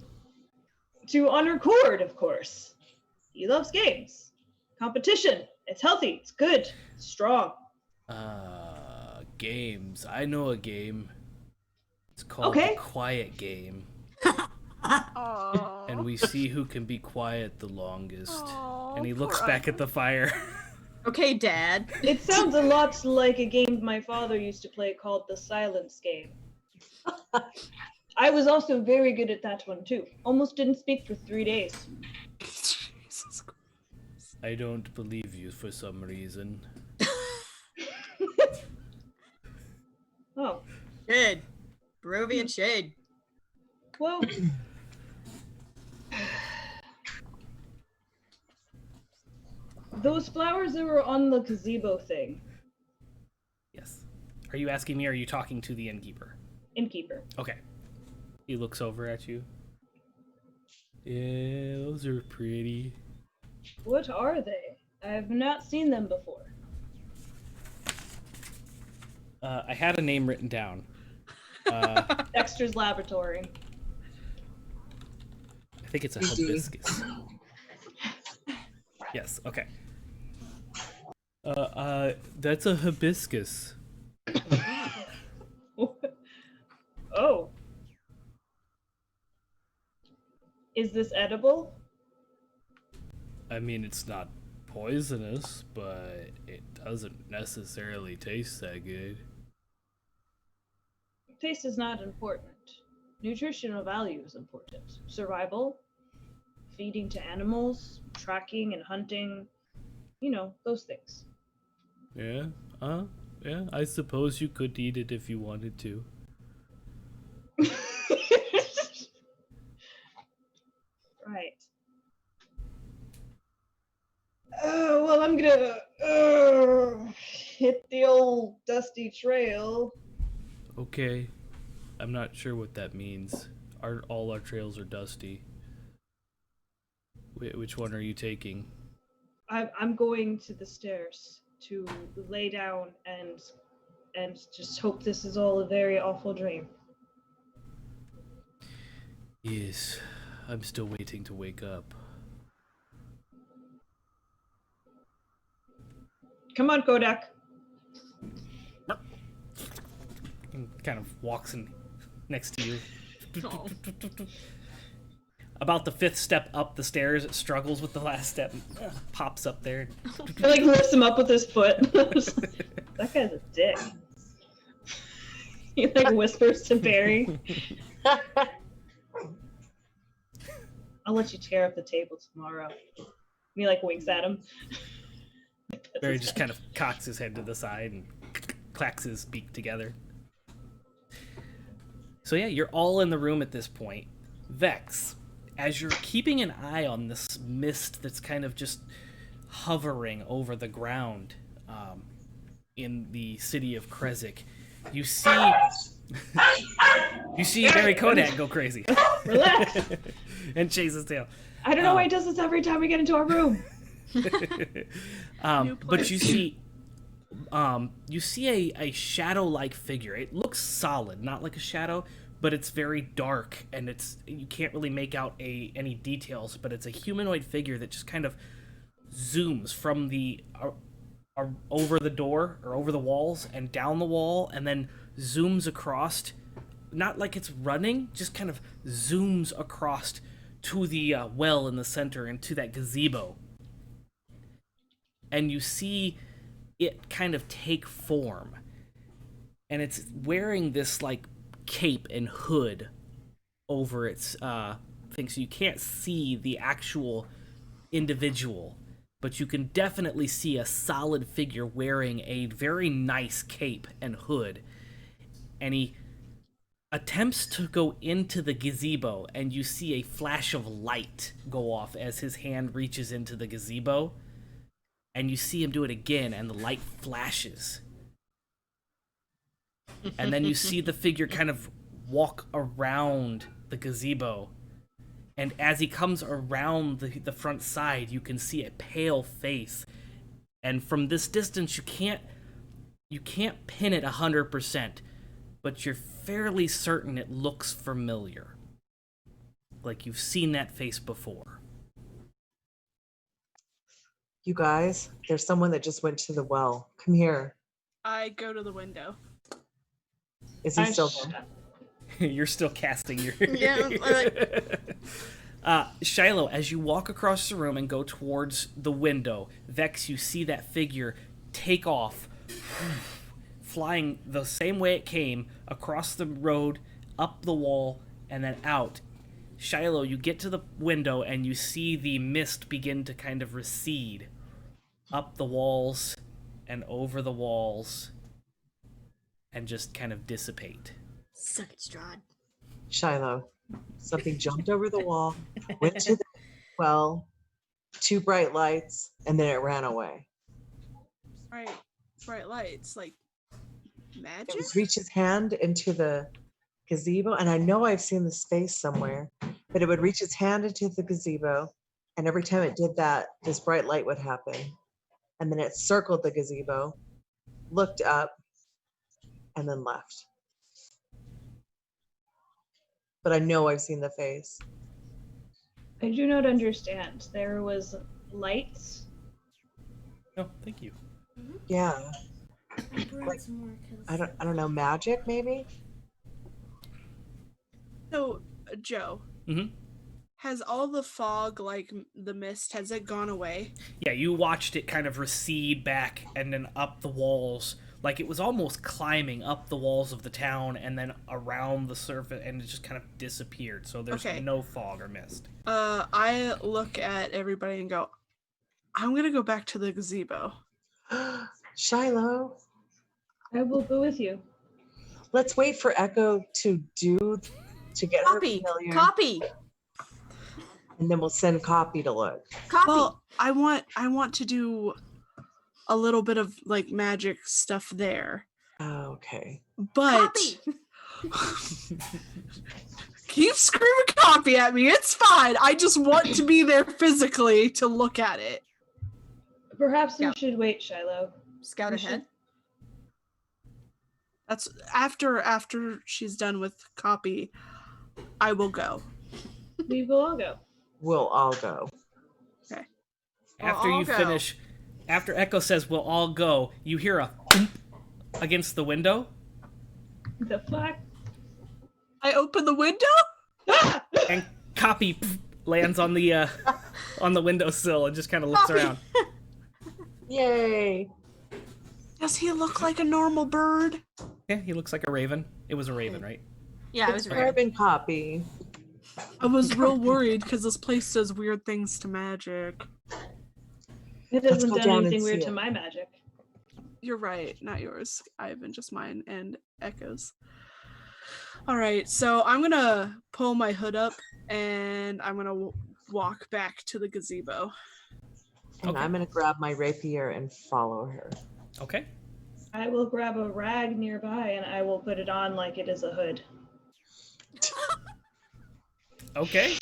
To honor Cord, of course. He loves games. Competition. It's healthy. It's good. It's strong. Games. I know a game. It's called Okay. the Quiet Game. oh, And we see who can be quiet the longest. And he looks poor back at the fire. Okay, Dad. It sounds a lot like a game my father used to play called the Silence Game. I was also very good at that one too. Almost didn't speak for 3 days. Jesus Christ. I don't believe you for some reason. Oh, Shade. Barovian shade. well. Those flowers that were on the gazebo thing. Yes. Are you asking me or are you talking to the innkeeper? Innkeeper. Okay. He looks over at you. Yeah, those are pretty. What are they? I have not seen them before. I had a name written down. Dexter's laboratory. I think it's a hibiscus. Yes, okay. That's a hibiscus. Oh. Is this edible? I mean, it's not poisonous, but it doesn't necessarily taste that good. Taste is not important. Nutritional value is important. Survival, feeding to animals, tracking and hunting, you know, those things. Yeah, yeah, I suppose you could eat it if you wanted to. Right. Well, I'm gonna hit the old dusty trail. Okay. I'm not sure what that means. All our trails are dusty. Which one are you taking? I'm going to the stairs to lay down and just hope this is all a very awful dream. Yes, I'm still waiting to wake up. Come on, Kodak. And kind of walks in next to you. Oh. About the 5th step up the stairs, it struggles with the last step and pops up there. He like lifts him up with his foot. That guy's a dick. He like whispers to Barry. I'll let you tear up the table tomorrow. And he like winks at him. Barry just kind of cocks his head to the side and clacks his beak together. So yeah, you're all in the room at this point. Vex, as you're keeping an eye on this mist that's kind of just hovering over the ground in the city of Krezik, you see Barry Kodak go crazy. Relax. And chase his tail. I don't know why he does this every time we get into our room. But you see a shadow-like figure. It looks solid, not like a shadow, but it's very dark, and you can't really make out any details. But it's a humanoid figure that just kind of zooms from the over the door or over the walls and down the wall, and then zooms across. Not like it's running, just kind of zooms across to the well in the center and to that gazebo. And you see it kind of take form. And it's wearing this, like, cape and hood over its thing, so you can't see the actual individual. But you can definitely see a solid figure wearing a very nice cape and hood. And he attempts to go into the gazebo, and you see a flash of light go off as his hand reaches into the gazebo. And you see him do it again, and the light flashes. And then you see the figure kind of walk around the gazebo. And as he comes around the front side, you can see a pale face. And from this distance, you can't pin it 100%, but you're fairly certain it looks familiar. Like you've seen that face before. You guys, there's someone that just went to the well. Come here. I go to the window. Is he still there? You're still casting your... Yeah, Shilo, as you walk across the room and go towards the window, Vex, you see that figure take off, flying the same way it came, across the road, up the wall, and then out. Shilo, you get to the window and you see the mist begin to kind of recede up the walls and over the walls and just kind of dissipate. Suck it, Strahd. Shilo, something jumped over the wall, went to the well, 2 bright lights, and then it ran away. Bright lights, like It magic. would reach his hand into the gazebo, and I know I've seen this face somewhere, but it would reach its hand into the gazebo, and every time it did that, this bright light would happen. And then it circled the gazebo, looked up, and then left. But I know I've seen the face. I do not understand. There was lights. No, thank you. Yeah. Like, I don't know, magic maybe? So, Joe, Mm-hmm. has all the fog, like the mist, has it gone away? Yeah, you watched it kind of recede back and then up the walls. Like it was almost climbing up the walls of the town and then around the surface, and it just kind of disappeared. So there's Okay. no fog or mist. I look at everybody and go, I'm gonna go back to the gazebo. Shiloh, I will go with you. let's wait for Echo to get Copy. her familiar, Copy. and then we'll send Copy to look. Copy. Well, I want to do a little bit of like magic stuff there, Oh, okay. but Copy. keep screaming copy at me. It's fine. I just want to be there physically to look at it. Perhaps we Yeah. should wait, Shilo. Scout We should- ahead. That's after she's done with copy, I will go. We will all go. We'll all go. After I'll you go. finish, after Echo says we'll all go, you hear a thump against the window, The fuck? I open the window? and Copy lands on the windowsill and just kind of looks Copy. around. Yay! Does he look like a normal bird? Yeah, he looks like a raven. It was a raven, right? Yeah, it It's was rare. carbon copy. I was real worried because this place does weird things to magic. It Let's hasn't go done down and anything see weird it. to my magic. You're right, not yours, Eyvin, just mine and Echo's. All right, so I'm gonna pull my hood up and I'm gonna walk back to the gazebo. And Okay. I'm gonna grab my rapier and follow her. Okay. I will grab a rag nearby and I will put it on like it is a hood. Okay.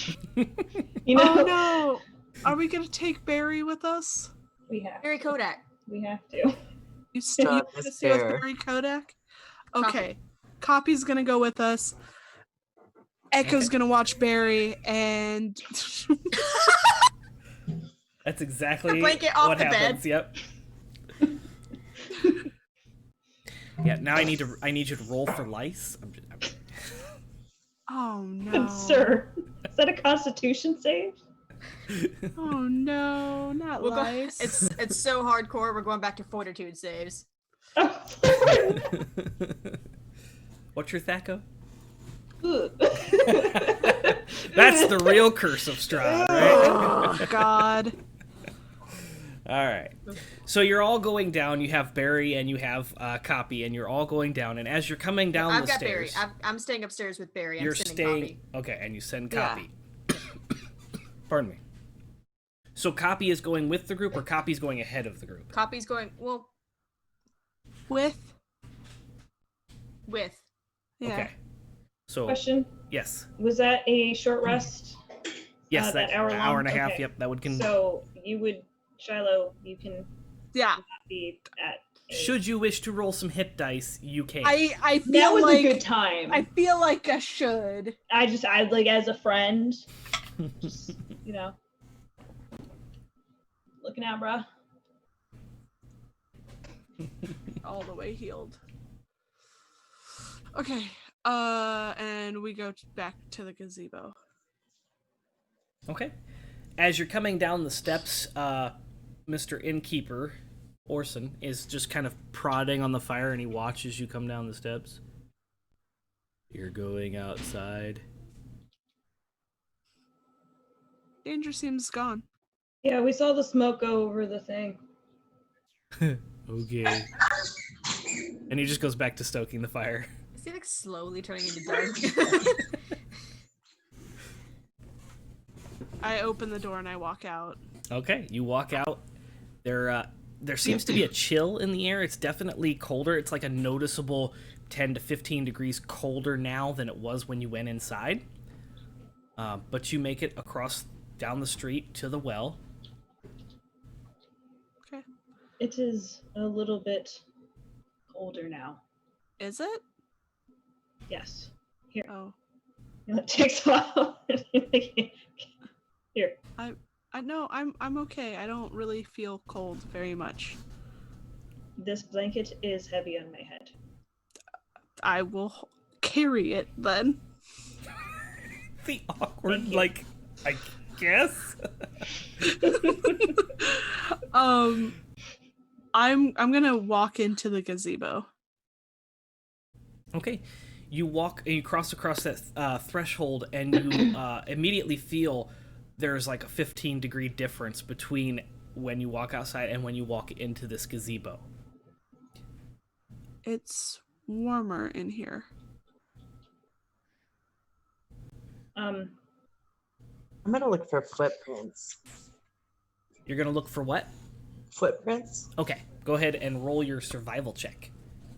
You know, Oh no! Are we gonna take Barry with us? we have Barry Kodak. we have to. You still Stop want to this stay with bear. Barry Kodak? Copy. Okay. Copy's gonna go with us. Echo's Okay. gonna watch Barry, and That's exactly blanket off what the bed. happens. Yep. Yeah. Now I need you to roll for lice. oh no, Sir, is that a Constitution save? oh no, not We'll go, lice. it's so hardcore. We're going back to fortitude saves. What's your Thaco? Ugh. That's the real curse of Strahd, right? Oh God. All right. So you're all going down. You have Barry and you have Copy, and you're all going down. And as you're coming down I've the got stairs, Barry. I'm staying upstairs with Barry. I'm you're sending staying. Copy. Okay, and you send Yeah. Copy. Pardon me. So Copy is going with the group, or Copy's going ahead of the group? Copy's going With yeah. Okay. So Question: yes, Was that a short rest? yes, that that hour hour long? and a half. Okay. Yep, that would So you would, Shilo, you can Yeah. be at. Should you wish to roll some hit dice, you can. I feel That was like a good time. I feel like I should. I like as a friend, just, you know, looking out, bruh. All the way healed. Okay. And we go back to the gazebo. Okay. As you're coming down the steps, Mr. Innkeeper, Orson, is just kind of prodding on the fire, and he watches you come down the steps. You're going outside. Danger seems gone. Yeah, we saw the smoke go over the thing. Okay. And he just goes back to stoking the fire. Is he like slowly turning into dark? I open the door and I walk out. Okay, you walk out. There seems to be a chill in the air. It's definitely colder. It's like a noticeable 10 to 15 degrees colder now than it was when you went inside. But you make it across down the street to the well. Okay. It is a little bit colder now. Is it? Yes. Here. Oh. It takes a while. Here. I know, I'm okay. I don't really feel cold very much. This blanket is heavy on my head. I will carry it then. The awkward, Thank you. like, I guess. I'm gonna walk into the gazebo. Okay, you cross across that threshold, and you immediately feel there's like a 15-degree difference between when you walk outside and when you walk into this gazebo. It's warmer in here. I'm gonna look for footprints. You're gonna look for what? Footprints? Okay, go ahead and roll your survival check.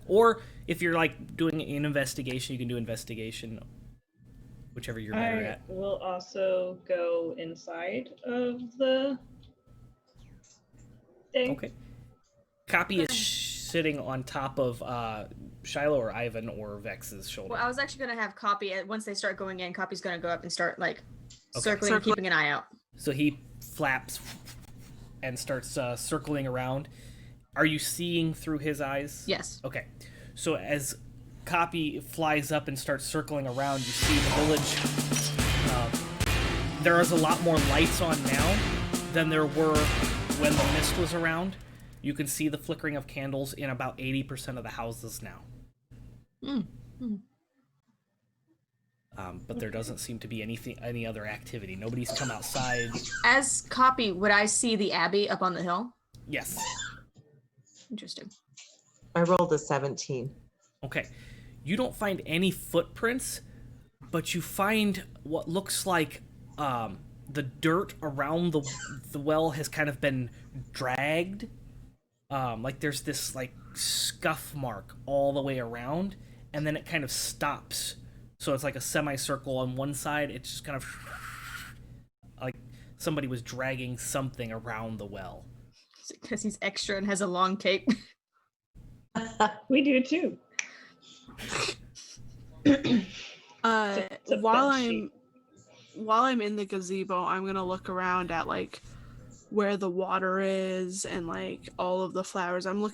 Or if you're like doing an investigation, you can do investigation, whichever you're better I at. will also go inside of the thing. Okay. Copy is sitting on top of Shilo or Eyvin or Vex's shoulder. Well, I was actually gonna have Copy once they start going in. Copy's gonna go up and start like Okay. circling, and keeping an eye out. So he flaps and starts circling around. Are you seeing through his eyes? Yes. Okay. So as Copy flies up and starts circling around, you see the village. There is a lot more lights on now than there were when the mist was around. You can see the flickering of candles in about 80% of the houses now. But there doesn't seem to be any other activity. Nobody's come outside. As Copy, would I see the Abbey up on the hill? Yes. Interesting. I rolled a 17. Okay. You don't find any footprints, but you find what looks like the dirt around the well has kind of been dragged. Like there's this like scuff mark all the way around, and then it kind of stops. So it's like a semicircle on one side. It's just kind of like somebody was dragging something around the well. Because he's extra and has a long cape. We do too. It's a While bed sheet. I'm in the gazebo, I'm gonna look around at like where the water is and like all of the flowers. I'm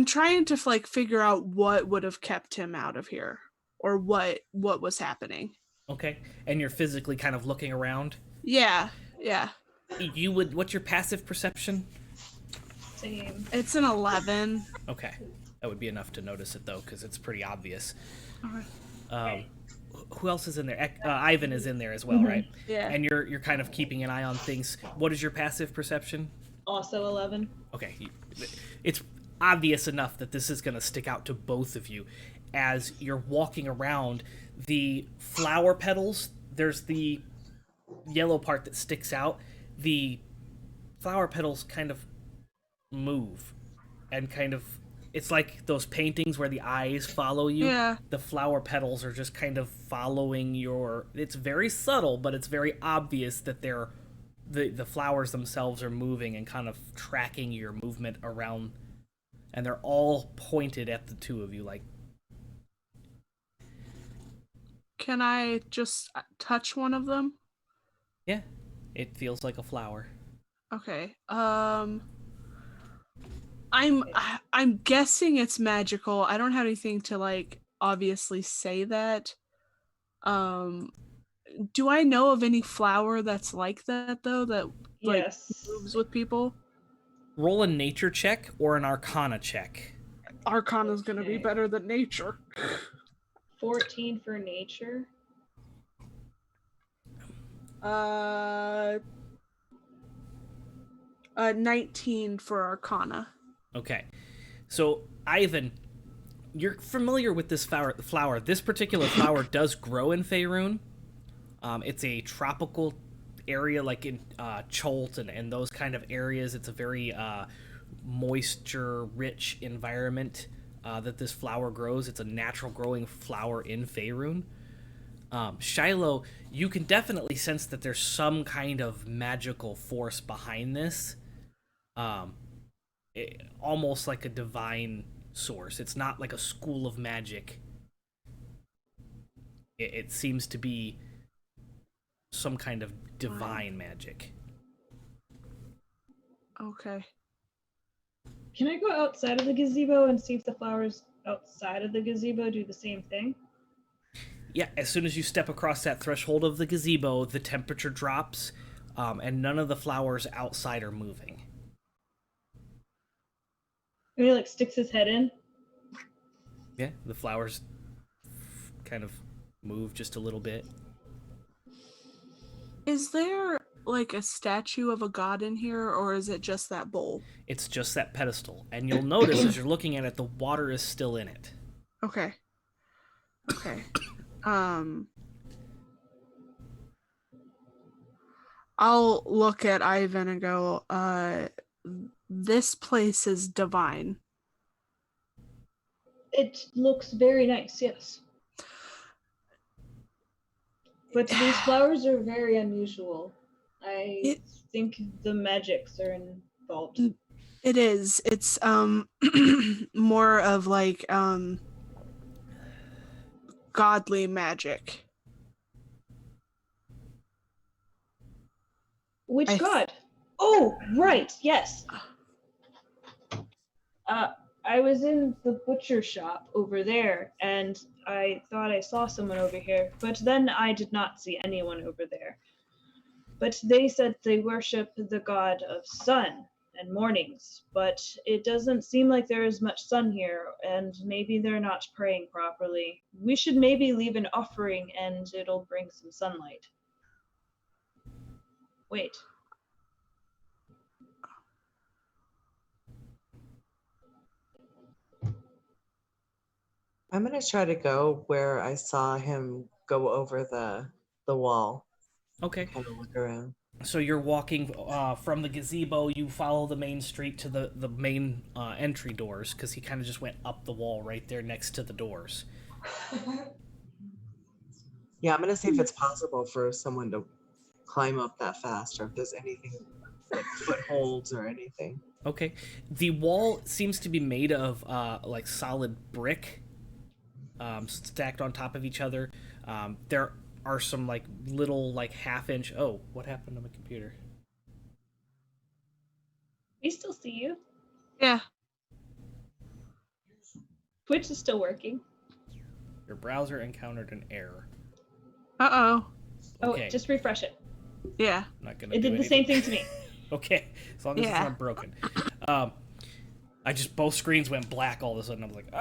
trying to like figure out what would have kept him out of here, or what was happening. Okay. And you're physically kind of looking around. Yeah. What's your passive perception? Same. It's an 11. Okay. That would be enough to notice it though, because it's pretty obvious. Okay. Who else is in there? Eyvin is in there as well, right? Yeah. And you're kind of keeping an eye on things. What is your passive perception? Also 11. Okay. It's obvious enough that this is going to stick out to both of you. As you're walking around, the flower petals, there's the yellow part that sticks out. The flower petals kind of move and kind of, it's like those paintings where the eyes follow you. Yeah. The flower petals are just kind of following it's very subtle, but it's very obvious that the flowers themselves are moving and kind of tracking your movement around, and they're all pointed at the two of you like. Can I just touch one of them? Yeah, it feels like a flower. Okay. I'm guessing it's magical. I don't have anything to like obviously say that. Do I know of any flower that's like that though, that like Yes. moves with people? Roll a nature check or an arcana check. Arcana's gonna be Okay. better than nature. 14 for nature. 19 for Arcana. Okay. So, Eyvin, you're familiar with this flower. This particular flower does grow in Faerun. It's a tropical area like in Cholt and those kind of areas. It's a very moisture-rich environment that this flower grows. It's a natural growing flower in Faerun. Shilo, you can definitely sense that there's some kind of magical force behind this. Almost like a divine source. It's not like a school of magic. It seems to be some kind of divine magic. Okay. Can I go outside of the gazebo and see if the flowers outside of the gazebo do the same thing? Yeah, as soon as you step across that threshold of the gazebo, the temperature drops, and none of the flowers outside are moving. And he like sticks his head in. Yeah, the flowers kind of move just a little bit. Is there like a statue of a god in here, or is it just that bowl? It's just that pedestal, and you'll notice as you're looking at it, the water is still in it. Okay. Okay. I'll look at Eyvin and go, this place is divine. It looks very nice, yes. But these flowers are very unusual. I think the magics are involved. It is. It's more of like godly magic. Which god? Oh, right, yes. I was in the butcher shop over there, and I thought I saw someone over here, but then I did not see anyone over there. But they said they worship the god of sun and mornings, but it doesn't seem like there is much sun here, and maybe they're not praying properly. We should maybe leave an offering and it'll bring some sunlight. Wait. I'm gonna try to go where I saw him go over the wall. Okay. Kind of look around. So you're walking from the gazebo, you follow the main street to the main entry doors, because he kind of just went up the wall right there next to the doors. Yeah, I'm gonna see if it's possible for someone to climb up that fast, or if there's anything like footholds or anything. Okay. The wall seems to be made of like solid brick, stacked on top of each other. There are some like little like half-inch. Oh, what happened to my computer? We still see you. Yeah. Twitch is still working. Your browser encountered an error. Uh-oh. Okay. Oh, just refresh it. Yeah. I'm not gonna. It do did the anything. same thing to me. Okay, as long as it's Yeah. not broken. I just both screens went black all of a sudden. I was like,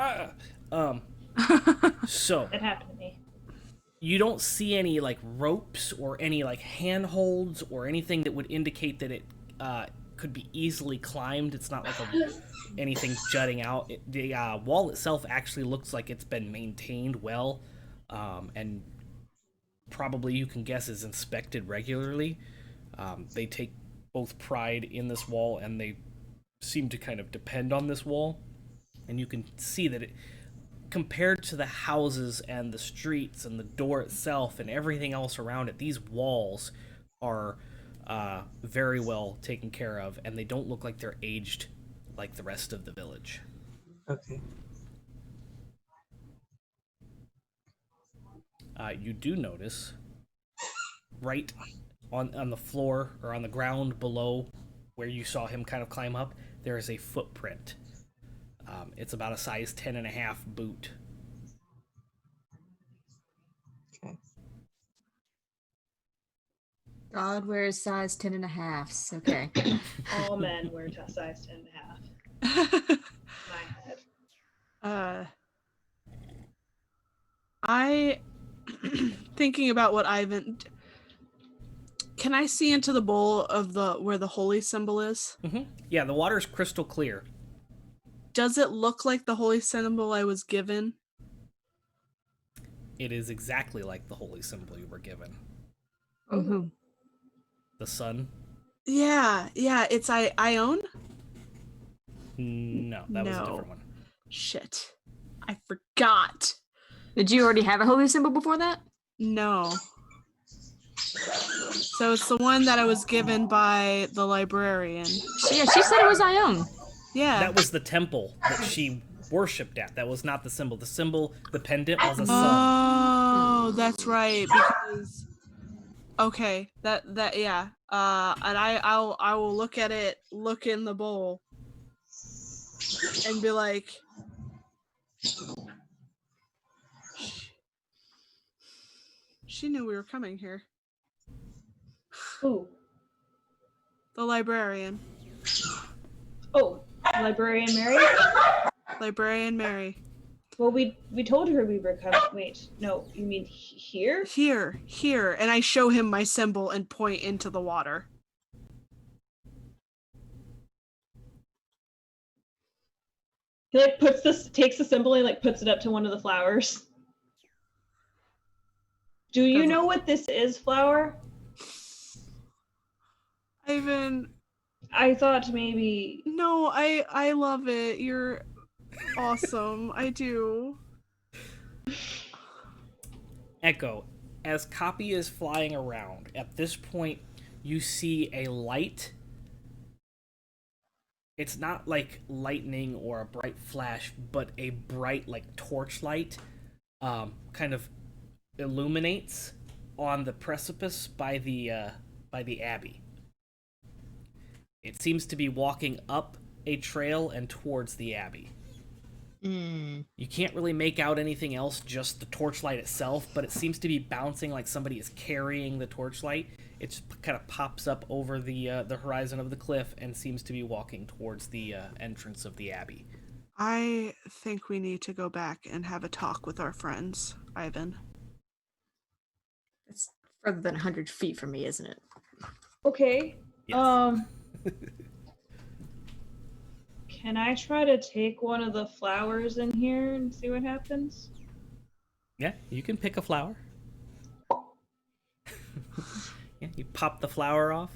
So That happened to me. you don't see any like ropes or any like handholds or anything that would indicate that it could be easily climbed. It's not like anything jutting out. The wall itself actually looks like it's been maintained well, and probably you can guess is inspected regularly. They take both pride in this wall, and they seem to kind of depend on this wall. And you can see that it, compared to the houses and the streets and the door itself and everything else around it, these walls are very well taken care of, and they don't look like they're aged like the rest of the village. Okay. You do notice right on the floor or on the ground below where you saw him kind of climb up, there is a footprint. It's about a size 10.5 boot. Okay. God wears size 10 and a halves. Okay. All men wear size 10 and a half. My head. I thinking about what Eyvin. Can I see into the bowl of where the holy symbol is? Mm-hmm. Yeah, the water's crystal clear. Does it look like the holy symbol I was given? It is exactly like the holy symbol you were given. Mm-hmm. The sun? Yeah, it's Ione? No, that was a different one. Shit. I forgot. Did you already have a holy symbol before that? No. So it's the one that I was given by the librarian. Yeah, she said it was Ione. Yeah. That was the temple that she worshipped at. That was not the symbol. The symbol, the pendant, was a sun. Oh, that's right. Because okay, that yeah. And I will look at it, look in the bowl, and be like, she knew we were coming here. Ooh. The librarian. Oh, Librarian Mary? Librarian Mary. Well, we told her we were coming. Wait, no, you mean here? Here. And I show him my symbol and point into the water. He like takes the symbol and like puts it up to one of the flowers. Do you know what this is, Flower? Eyvin. I thought maybe. No, I love it. You're awesome. I do. Echo, as Copy is flying around, at this point, you see a light. It's not like lightning or a bright flash, but a bright, like, torchlight kind of illuminates on the precipice by the abbey. It seems to be walking up a trail and towards the abbey. You can't really make out anything else, just the torchlight itself, but it seems to be bouncing like somebody is carrying the torchlight. It just kind of pops up over the horizon of the cliff and seems to be walking towards the entrance of the abbey. I think we need to go back and have a talk with our friends, Eyvin. It's further than 100 feet from me, isn't it? Okay. Yes. Can I try to take one of the flowers in here and see what happens? Yeah, you can pick a flower. Yeah, you pop the flower off,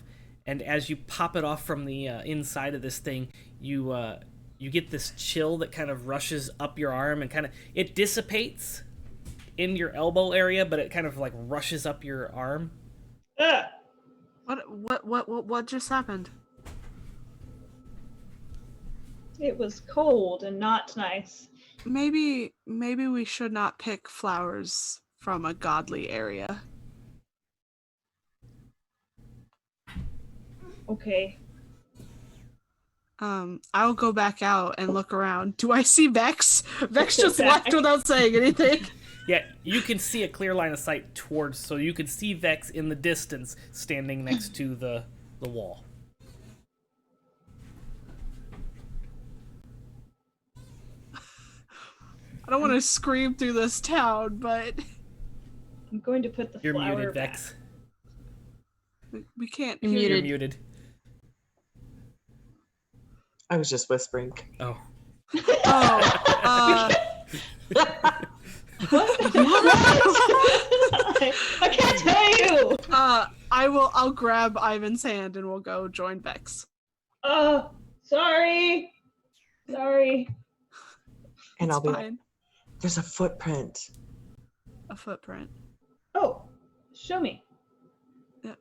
and as you pop it off from the inside of this thing, you get this chill that kind of rushes up your arm and it dissipates in your elbow area, but it kind of like rushes up your arm. Ah! What just happened? It was cold and not nice. Maybe we should not pick flowers from a godly area. Okay. I'll go back out and look around. Do I see Vex? Vex just left without saying anything. Yeah, you can see a clear line of sight towards, so you can see Vex in the distance standing next to the wall. I don't want to scream through this town, but I'm going to put the You're flower muted, back. Vex. we can't You're hear You're you. muted. I was just whispering. Oh. Oh, I can't tell you. I'll grab Eyvin's hand and we'll go join Vex. Oh, sorry. Sorry. And I'll be like, Fine. there's a footprint. A footprint. Oh, show me. And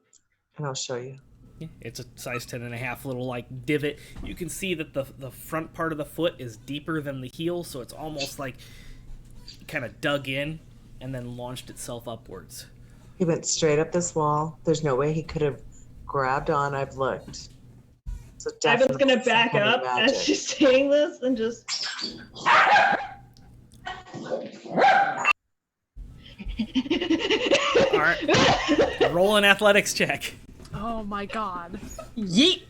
I'll show you. Yeah, it's a size 10.5 little like divot. You can see that the front part of the foot is deeper than the heel, so it's almost like kind of dug in and then launched itself upwards. He went straight up this wall. There's no way he could have grabbed on. I've looked. So Eyvin's gonna some back kind of up magic. as she's saying this and just. All right, roll an athletics check. Oh my god. Yeet.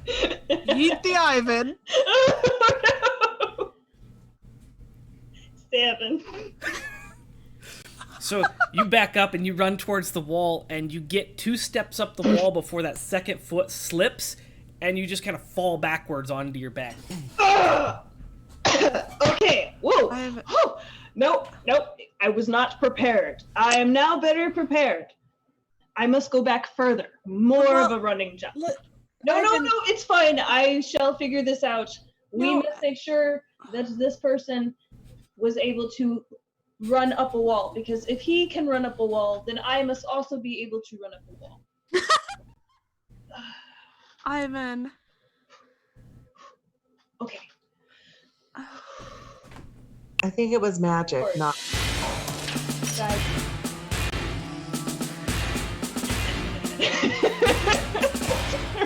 Eat the Eyvin. Oh, no. 7. So you back up and you run towards the wall, and you get 2 steps up the wall before that second foot slips, and you just kind of fall backwards onto your back. Okay. Whoa. I've- Oh, nope. I was not prepared. I am now better prepared. I must go back further. More of a running jump. No, it's fine. I shall figure this out. We No. must make sure that this person was able to run up a wall, because if he can run up a wall, then I must also be able to run up a wall. Eyvin. Okay. I think it was magic, Of course. not. Guys.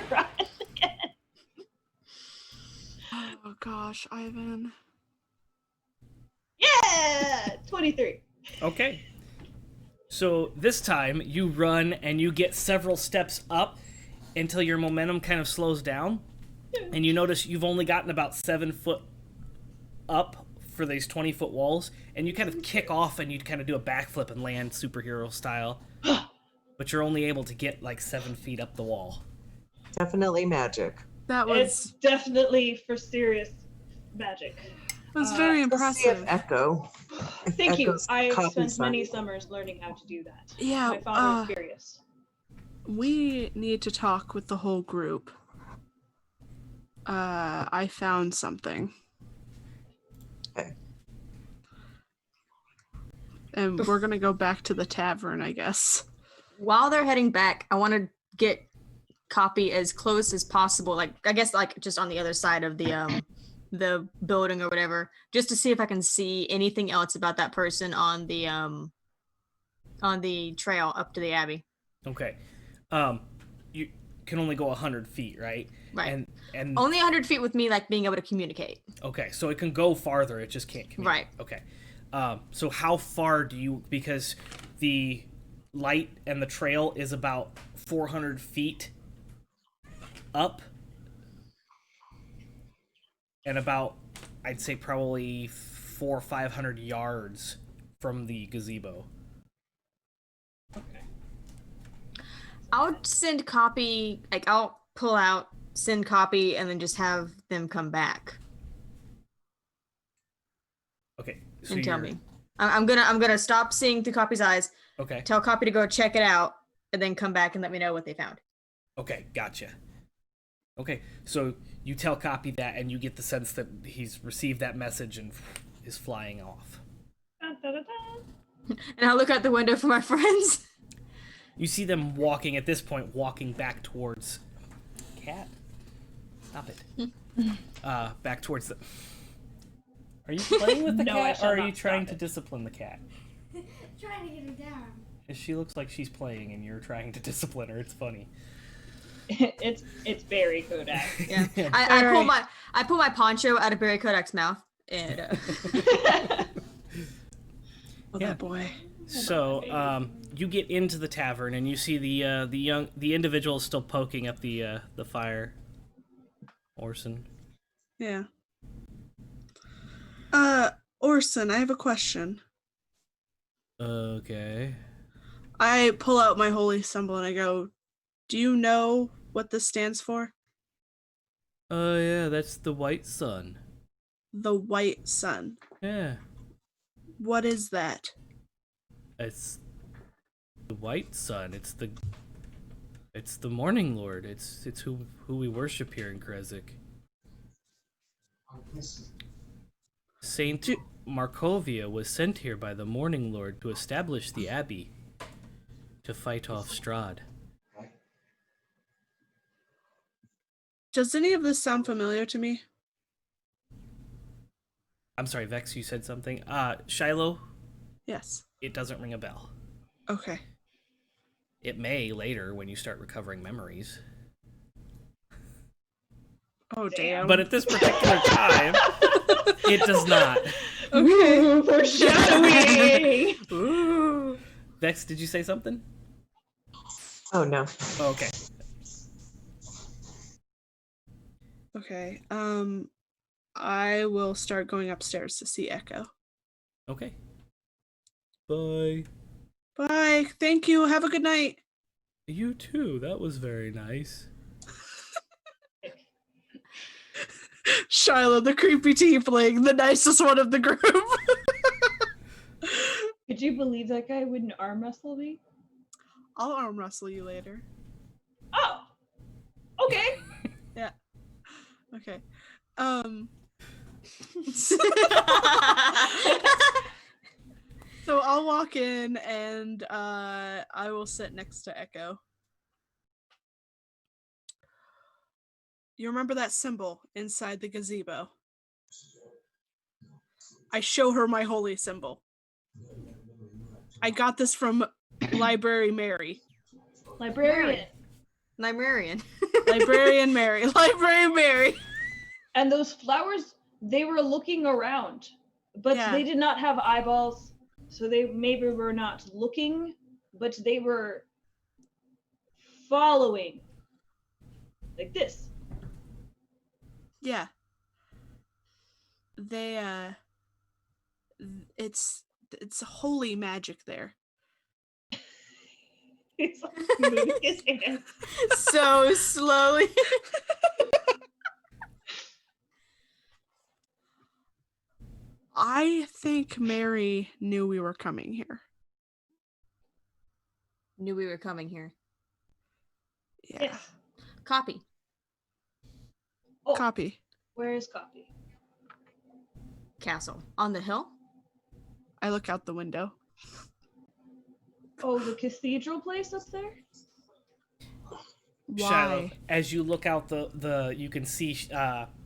Run again. Oh gosh, Eyvin. Yeah! 23. Okay. So this time you run and you get several steps up until your momentum kind of slows down, and you notice you've only gotten about 7 foot up for these 20-foot walls, and you kind of kick off and you kind of do a backflip and land superhero style, but you're only able to get like 7 feet up the wall. Definitely magic. That It's was definitely for serious magic. very Let's see if impressive. Echo. if Thank you. Echo's I copy spent many something. summers learning how to do that. Yeah, My father is furious. we need to talk with the whole group. I found something. Okay. And we're gonna go back to the tavern, I guess. While they're heading back, I want to get Copy as close as possible. Like, I guess, like just on the other side of the building or whatever, just to see if I can see anything else about that person on the trail up to the Abbey. Okay. You can only go 100 feet, right? Right. And Only 100 feet with me, like being able to communicate. okay, so it can go farther, it just can't communicate. Right. Okay. So how far do you, because the light and the trail is about 400 feet up, and about, I'd say probably 400 or 500 yards from the gazebo. I'll send Copy, like I'll pull out, send Copy, and then just have them come back Okay. So and tell you're- me. I'm gonna stop seeing through Copy's eyes, Okay. tell Copy to go check it out, and then come back and let me know what they found. Okay, gotcha. Okay, so you tell Copy that, and you get the sense that he's received that message and is flying off. Dun, dun, dun, dun. And I'll look out the window for my friends. You see them walking, at this point, walking back towards... Cat? Stop it. Back towards the... Are you playing with the No, I cat, shall or are not you trying stop to it. discipline the cat? Trying to get her down. She looks like she's playing, and you're trying to discipline her. It's funny. It's very Kodak. Yeah. Yeah. I pull my poncho out of Barry Kodak's mouth and Oh, Yeah. that boy. So, you get into the tavern, and you see the individual still poking up the fire. Orson. Yeah. Orson, I have a question. Okay. I pull out my holy symbol and I go, do you know what this stands for? Oh yeah, that's the white sun. The white sun. Yeah, What is that? it's the white sun. It's the morning lord. It's who we worship here in Krezik. Saint Markovia was sent here by the morning lord to establish the abbey, to fight off Strahd. Does any of this sound familiar to me? I'm sorry, Vex, you said something. Shilo, Yes. it doesn't ring a bell. Okay. It may later when you start recovering memories. Oh, damn. But at this particular time, it does not. Ooh, foreshadowing. Ooh. Vex, did you say something? Oh no. Oh, okay. Okay. I will start going upstairs to see Echo. Okay. Bye. Bye. Thank you. Have a good night. You too. That was very nice. Shilo, the creepy tiefling, the nicest one of the group. Could you believe that guy wouldn't arm wrestle me? I'll arm wrestle you later. Oh, okay. Yeah. Okay. So I'll walk in and I will sit next to Echo. You remember that symbol inside the gazebo? I show her my holy symbol. I got this from Library Mary. Librarian. Librarian. Librarian Mary. Library Mary. And those flowers, they were looking around, but Yeah. they did not have eyeballs, so they maybe were not looking, but they were following. Like this. Yeah. They it's holy magic there. It's like moving his hand. So slowly. I think Mary knew we were coming here. Knew we were coming here. Yeah. Yes. Copy. Oh, Copy. where is copy? Castle. On the hill? I look out the window. Oh, the cathedral place up there? Shilo, Why? as you look out you can see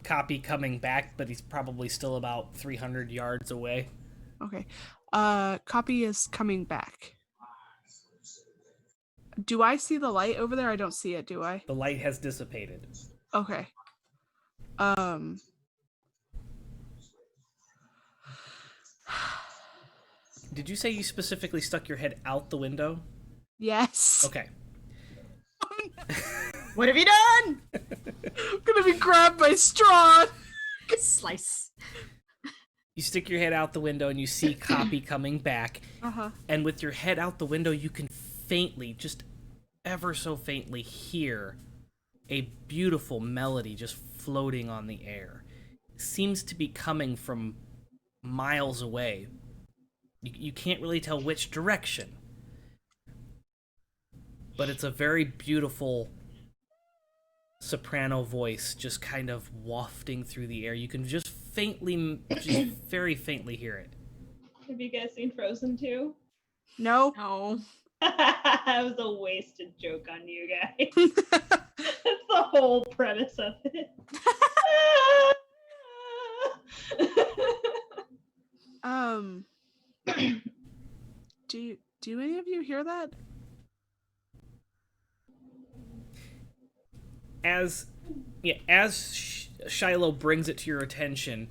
Copy coming back, but he's probably still about 300 yards away. Okay. Copy is coming back. Do I see the light over there? I don't see it, do I? The light has dissipated. Okay. Did you say you specifically stuck your head out the window? Yes. Okay. What have you done? I'm gonna be grabbed by Strahd. Slice. You stick your head out the window and you see Copy coming back. Uh-huh. And with your head out the window, you can faintly, just ever so faintly, hear a beautiful melody just floating on the air. It seems to be coming from miles away. You can't really tell which direction. But it's a very beautiful soprano voice just kind of wafting through the air. You can just very faintly hear it. Have you guys seen Frozen 2? No. No. That was a wasted joke on you guys. That's the whole premise of it. Do any of you hear that? As Shilo brings it to your attention,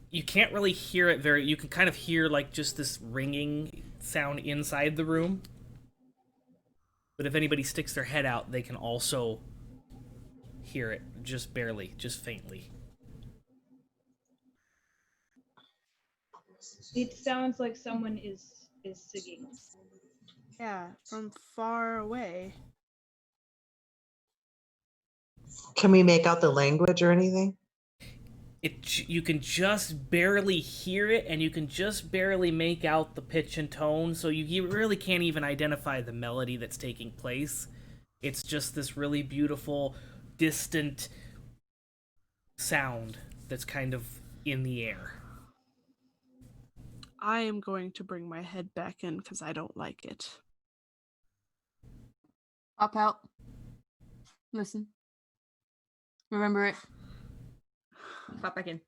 you can't really hear it you can kind of hear like just this ringing sound inside the room. But if anybody sticks their head out, they can also hear it, just barely, just faintly. It sounds like someone is singing. Yeah, from far away. Can we make out the language or anything? You can just barely hear it, and you can just barely make out the pitch and tone, so you really can't even identify the melody that's taking place. It's just this really beautiful, distant sound that's kind of in the air. I am going to bring my head back in because I don't like it. Pop out. Listen. Remember it. Pop back in.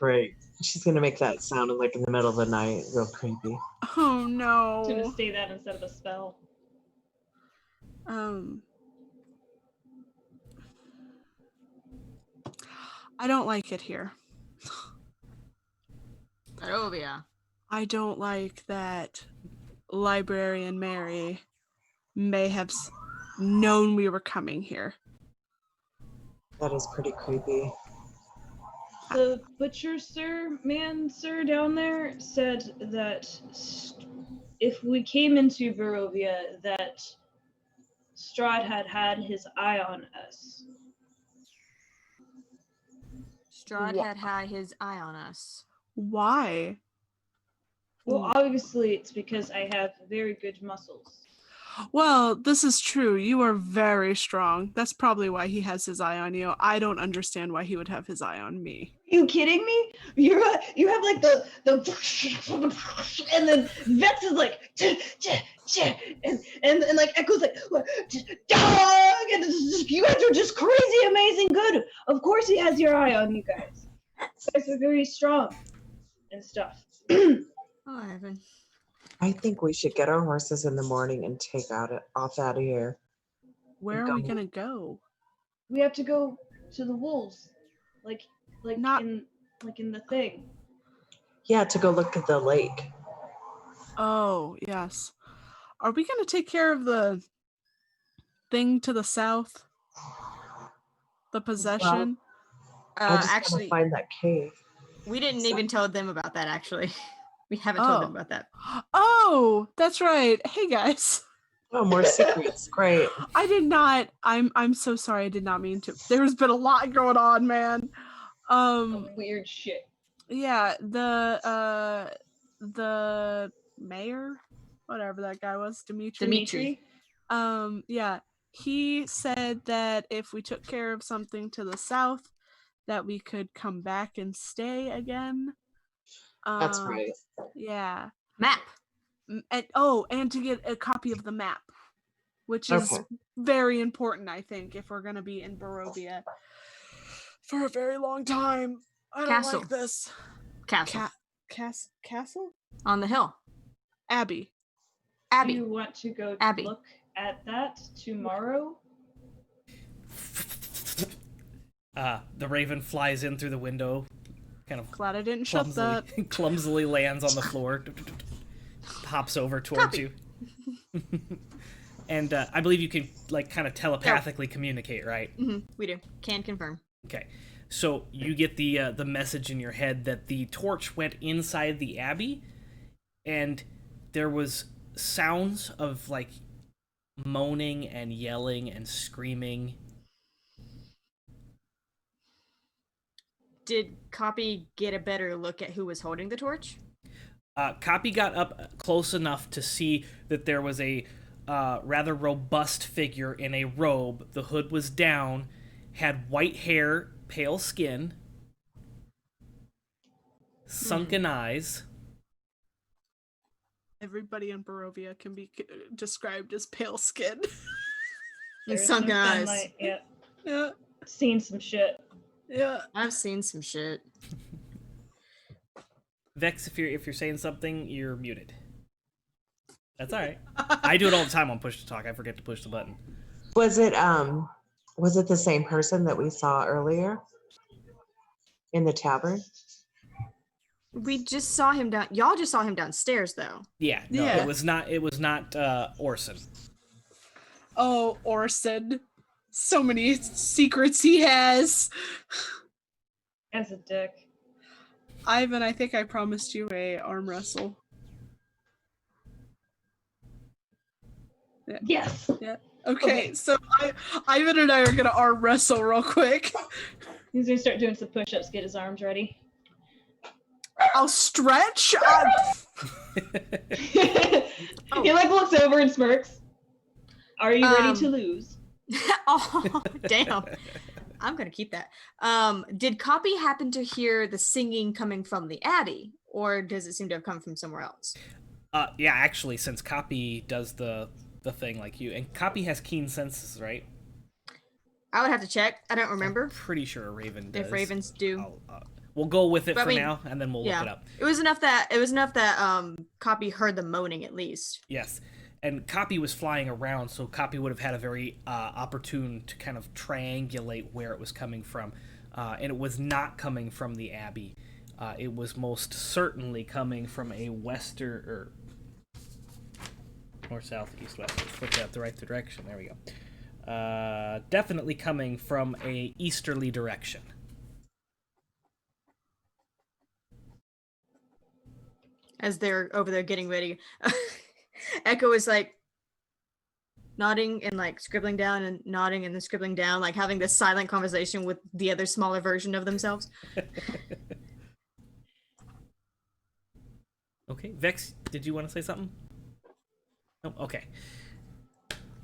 Right. She's gonna make that sound like in the middle of the night, real creepy. Oh no. I'm gonna say that instead of a spell. I don't like it here. Barovia. I don't like that Librarian Mary may have known we were coming here. That is pretty creepy. The butcher sir down there said that if we came into Barovia, that Strahd had his eye on us. Strahd had his eye on us. Why? Well, obviously it's because I have very good muscles. Well, this is true. You are very strong. That's probably why he has his eye on you. I don't understand why he would have his eye on me. Are you kidding me? You have like the and then Vex is like and like Echo's like dog, and you guys are just crazy amazing good. Of course he has your eye on you guys. You guys are very strong and stuff. Oh, Eyvin. I think we should get our horses in the morning and take off out of here. Where are we gonna go? We have to go to the wolves, like Not- in the thing. Yeah, to go look at the lake. Oh, yes. Are we gonna take care of the thing to the south? The possession? I just Actually, want to find that cave. we didn't even tell them about that, actually. We haven't told them about that. Oh, that's right. Hey guys. Oh, more secrets. Great. I did not. I'm so sorry. I did not mean to. There's been a lot going on, man. Weird shit. Yeah, the mayor, whatever that guy was, Dimitri. Yeah, he said that if we took care of something to the south, that we could come back and stay again. That's right. Yeah. Map. And to get a copy of the map, which is Okay. very important, I think, if we're gonna be in Barovia for a very long time. I don't Castle. like this. Castle. Castle? On the hill. Abbey. Do Abby. you want to go Abby. look at that tomorrow? The raven flies in through the window, kind of Glad I didn't shut that. clumsily lands on the floor, hops over towards you. And I believe you can like kind of telepathically communicate, right? We do. Can confirm. Okay. So you get the message in your head that the torch went inside the abbey, and there was sounds of like moaning and yelling and screaming. Did Copy get a better look at who was holding the torch? Copy got up close enough to see that there was a rather robust figure in a robe. The hood was down, had white hair, pale skin, sunken eyes. Everybody in Barovia can be described as pale skin. And There's sunken no eyes. sunlight. Yeah, Yeah. seen some shit. Yeah. I've seen some shit. Vex, if you're saying something, you're muted. That's all right. I do it all the time on push to talk. I forget to push the button. Was it the same person that we saw earlier in the tavern? We just saw him down. Y'all just saw him downstairs, though. Yeah, no, Yeah. it was not Orson. Oh, Orson. So many secrets he has. As a dick. Eyvin, I think I promised you a arm wrestle. Yes. Okay, Okay. so Eyvin and I are gonna arm wrestle real quick. He's gonna start doing some push-ups, get his arms ready. I'll stretch. He like looks over and smirks. Are you ready to lose? Oh, damn. I'm gonna keep that. Did Copy happen to hear the singing coming from the Abbey, or does it seem to have come from somewhere else? Yeah, actually, since Copy does the thing like you, and Copy has keen senses, right? I would have to check. I don't remember Pretty sure a Raven does. if ravens do. We'll go with it But I for mean, now, and then we'll look it up. It was enough that Copy heard the moaning at least. Yes, and Copy was flying around, so Copy would have had a very opportune to kind of triangulate where it was coming from, and it was not coming from the Abbey. It was most certainly coming from a western or north, south, east, west. Let's put that the right direction. There we go. definitely coming from a easterly direction. As they're over there getting ready, Echo is like nodding and like scribbling down and nodding and then scribbling down, like having this silent conversation with the other smaller version of themselves. Okay, Vex, did you want to say something? No, okay.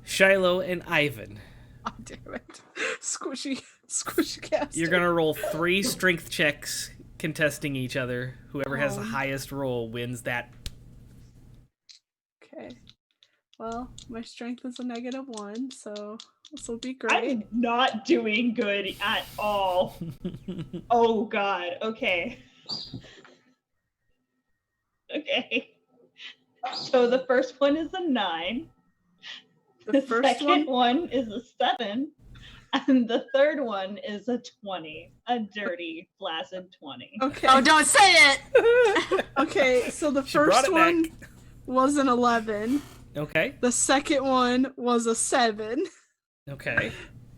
Shilo and Eyvin, Oh, damn it. Squishy cast. you're gonna roll 3 strength checks contesting each other. Whoever has the highest roll wins that. Okay. Well, my strength is a -1, so this will be great. I'm not doing good at all. Oh god. Okay. Okay. So the first one is a 9. The first second one? one is a 7. And the third one is a 20. A dirty, flaccid 20. Okay. Oh, don't say it! Okay, so the She brought first it one back. was an 11. Okay, The second one was a 7. okay,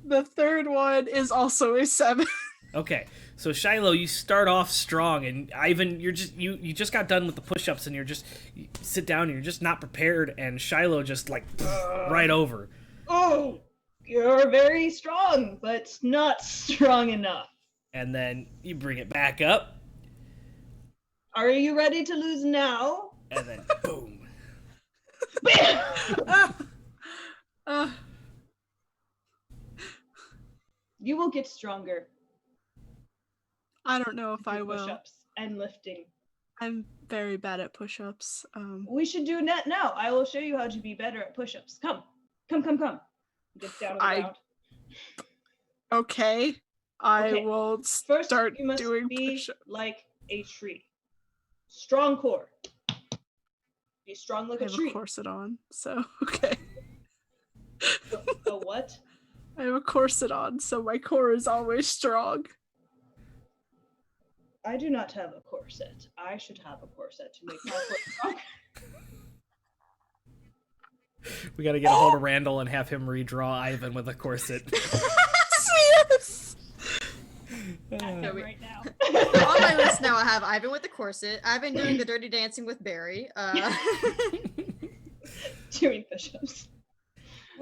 The third one is also a 7. okay. So Shilo, you start off strong, and Eyvin, you're just you just got done with the push-ups, and you sit down, and you're just not prepared, and Shilo just like right over. Oh, you're very strong, but not strong enough. And then you bring it back up, Are you ready to lose now? and then boom. You will get stronger. I don't know if I through will. Push-ups and lifting. I'm very bad at push-ups. We should do that now. I will show you how to be better at push-ups. Come. Get down on the ground. Okay. I Okay. will First, start you must doing be push-ups. like a tree. Strong core. Be strong like I a have tree. a corset on, so okay. A what? I have a corset on, so my core is always strong. I do not have a corset. I should have a corset to make my core strong. We got to get a hold of Randall and have him redraw Eyvin with a corset. Yes! I'm we- right now. On my list now, I have Eyvin with the corset. I've been doing the dirty dancing with Barry. Doing push-ups.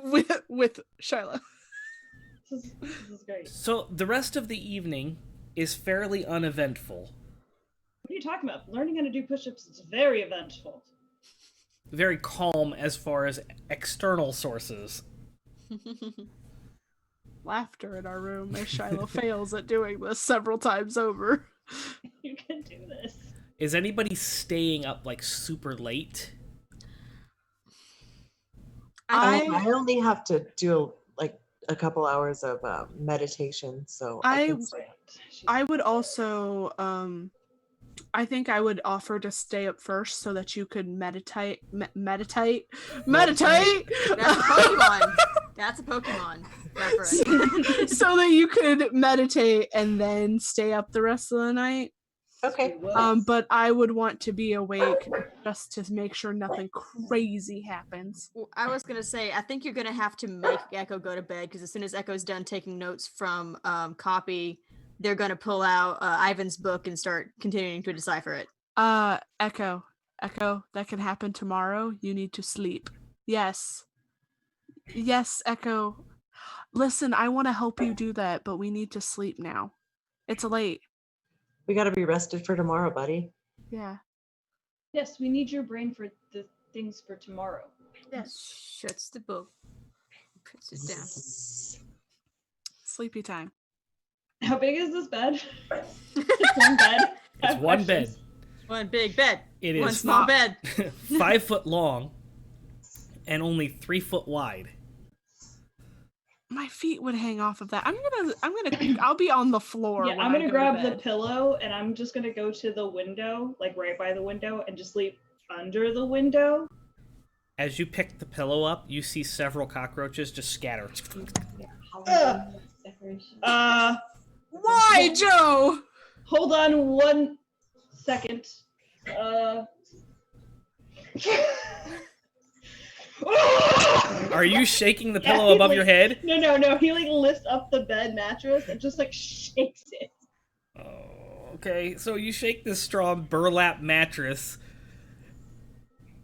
with Shilo. This is great. So the rest of the evening is fairly uneventful. What are you talking about? Learning how to do push-ups is very eventful. Very calm as far as external sources. Laughter in our room as Shilo fails at doing this several times over. You can do this. Is anybody staying up like super late? I only have to do like a couple hours of meditation, so I can stay. I would also I think I would offer to stay up first so that you could meditate. That's a Pokemon. That's a Pokemon reference. So that you could meditate and then stay up the rest of the night. Okay. But I would want to be awake just to make sure nothing crazy happens. Well, I was gonna say, I think you're gonna have to make Echo go to bed because as soon as Echo's done taking notes from copy, they're gonna pull out Eyvin's book and start continuing to decipher it. Echo, that can happen tomorrow. You need to sleep. Yes, Echo. Listen, I want to help you do that, but we need to sleep now. It's late. We got to be rested for tomorrow, buddy. Yeah. Yes, we need your brain for the things for tomorrow. Shuts the book. Puts it down. Sleepy time. How big is this bed? It's one bed. I It's have one bed. questions. One big bed. It One is small bed. 5 foot long and only 3 foot wide. My feet would hang off of that. I'll be on the floor. Yeah, when I'm I gonna go to grab the bed. pillow and I'm just gonna go to the window, like right by the window, and just sleep under the window. As you pick the pillow up, you see several cockroaches just scatter. Why, Joe? Hold on 1 second. Are Are you shaking the Yeah, pillow he's above like- your head? No. He like lifts up the bed mattress and just like shakes it. Oh, okay. So you shake this straw burlap mattress,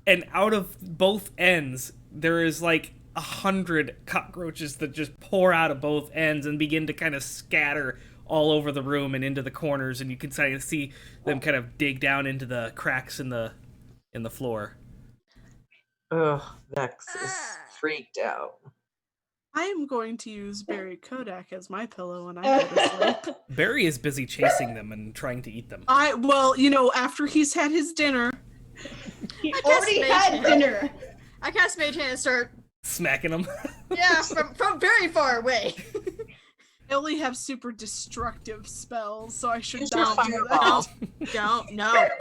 and out of both ends, there is like 100 cockroaches that just pour out of both ends and begin to kind of scatter all over the room and into the corners, and you can kind of see them kind of dig down into the cracks in the floor. Ugh, Vex is freaked out. I am going to use Barry Kodak as my pillow when I go to sleep. Barry is busy chasing them and trying to eat them. Well, after he's had his dinner, He I guess already Mage had Hand. dinner. I cast Mage Hand and start, Smacking them. yeah, from very far away. I only have super destructive spells, so I should Use your not do that. fireball. Don't.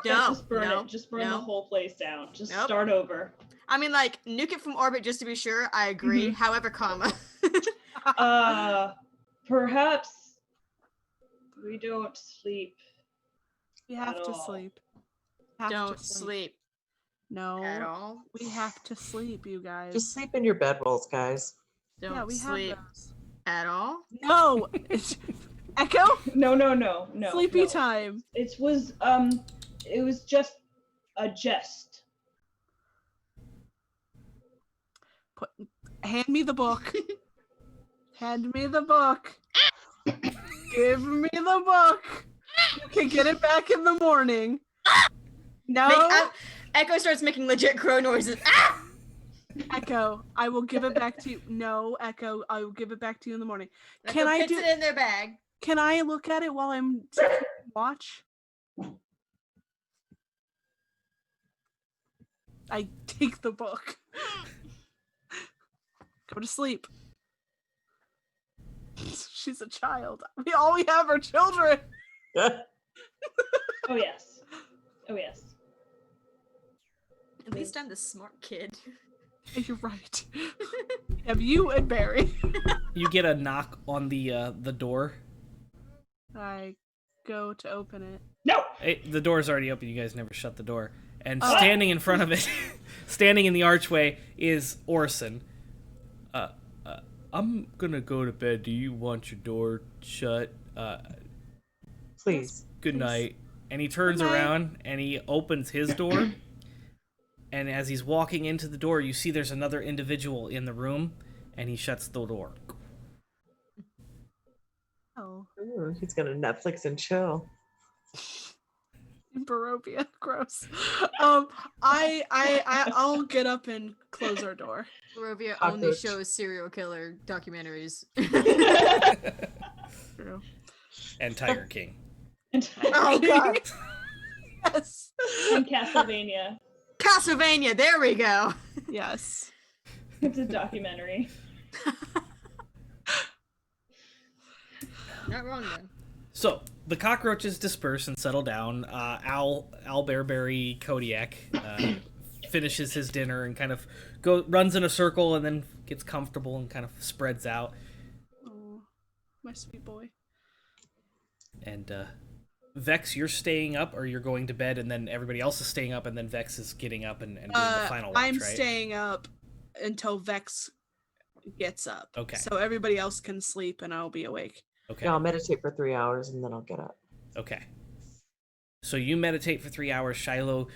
Just burn no, it. Just burn the no. whole place down. Just Nope. start over. I mean, like, nuke it from orbit just to be sure. I agree. Mhm. However, comma. Perhaps we don't sleep. We have At to all. sleep. Have to Don't sleep at No, all. we have to sleep, you guys. Just sleep in your bedrolls, guys. Don't yeah, we sleep have those. at all. No, Echo, No. sleepy no. time. It was just a jest. Hand me the book. Hand me the book. Give me the book. You can get it back in the morning. No, Echo starts making legit crow noises. Ah! Echo, I will give it back to you. No, Echo, I will give it back to you in the morning. Echo Can I puts do? it in their bag. Can I look at it while I'm taking a watch? I take the book. Go to sleep. She's a child. All we have are children. Oh yes. At least I'm the smart kid. You're right. We have you and Barry. You get a knock on the door. I go to open it. No. Hey, the door's already open. You guys never shut the door. And Oh. standing in front of it, standing in the archway, is Orson. I'm gonna go to bed. Do you want your door shut? Please. Good Please. night. And he turns Good night. around and he opens his door. And as he's walking into the door, you see there's another individual in the room, and he shuts the door. Oh, Ooh, he's gonna Netflix and chill. Barovia, gross. I'll get up and close our door. Barovia only Cockroach. shows serial killer documentaries. True. And Tiger King. Oh god. Yes. In Castlevania. Castlevania, there we go. Yes. It's a documentary. Not wrong then. So the cockroaches disperse and settle down. Al Bearberry Kodiak finishes his dinner and kind of runs in a circle and then gets comfortable and kind of spreads out. Oh, my sweet boy. And Vex, you're staying up or you're going to bed, and then everybody else is staying up, and then Vex is getting up and doing the final watch, I'm right? staying up until Vex gets up. Okay. So everybody else can sleep and I'll be awake. Okay. Yeah, I'll meditate for 3 hours and then I'll get up. Okay. So you meditate for 3 hours, Shilo.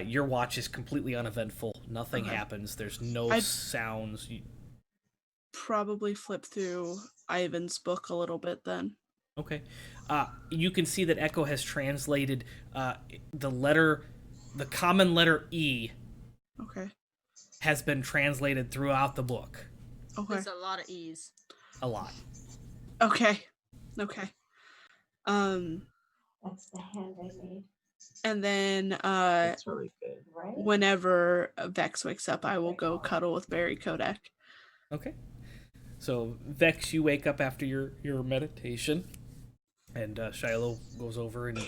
Your watch is completely uneventful. Nothing Okay. happens. There's no I- sounds. Probably flip through Eyvin's book a little bit then. Okay. You can see that Echo has translated the common letter E Okay. has been translated throughout the book. Okay. There's a lot of E's. A lot. Okay. Okay. That's the hand I made. And then That's really good. Right? whenever Vex wakes up, I will go cuddle with Barry Kodak. Okay. So Vex, you wake up after your meditation, and Shilo goes over and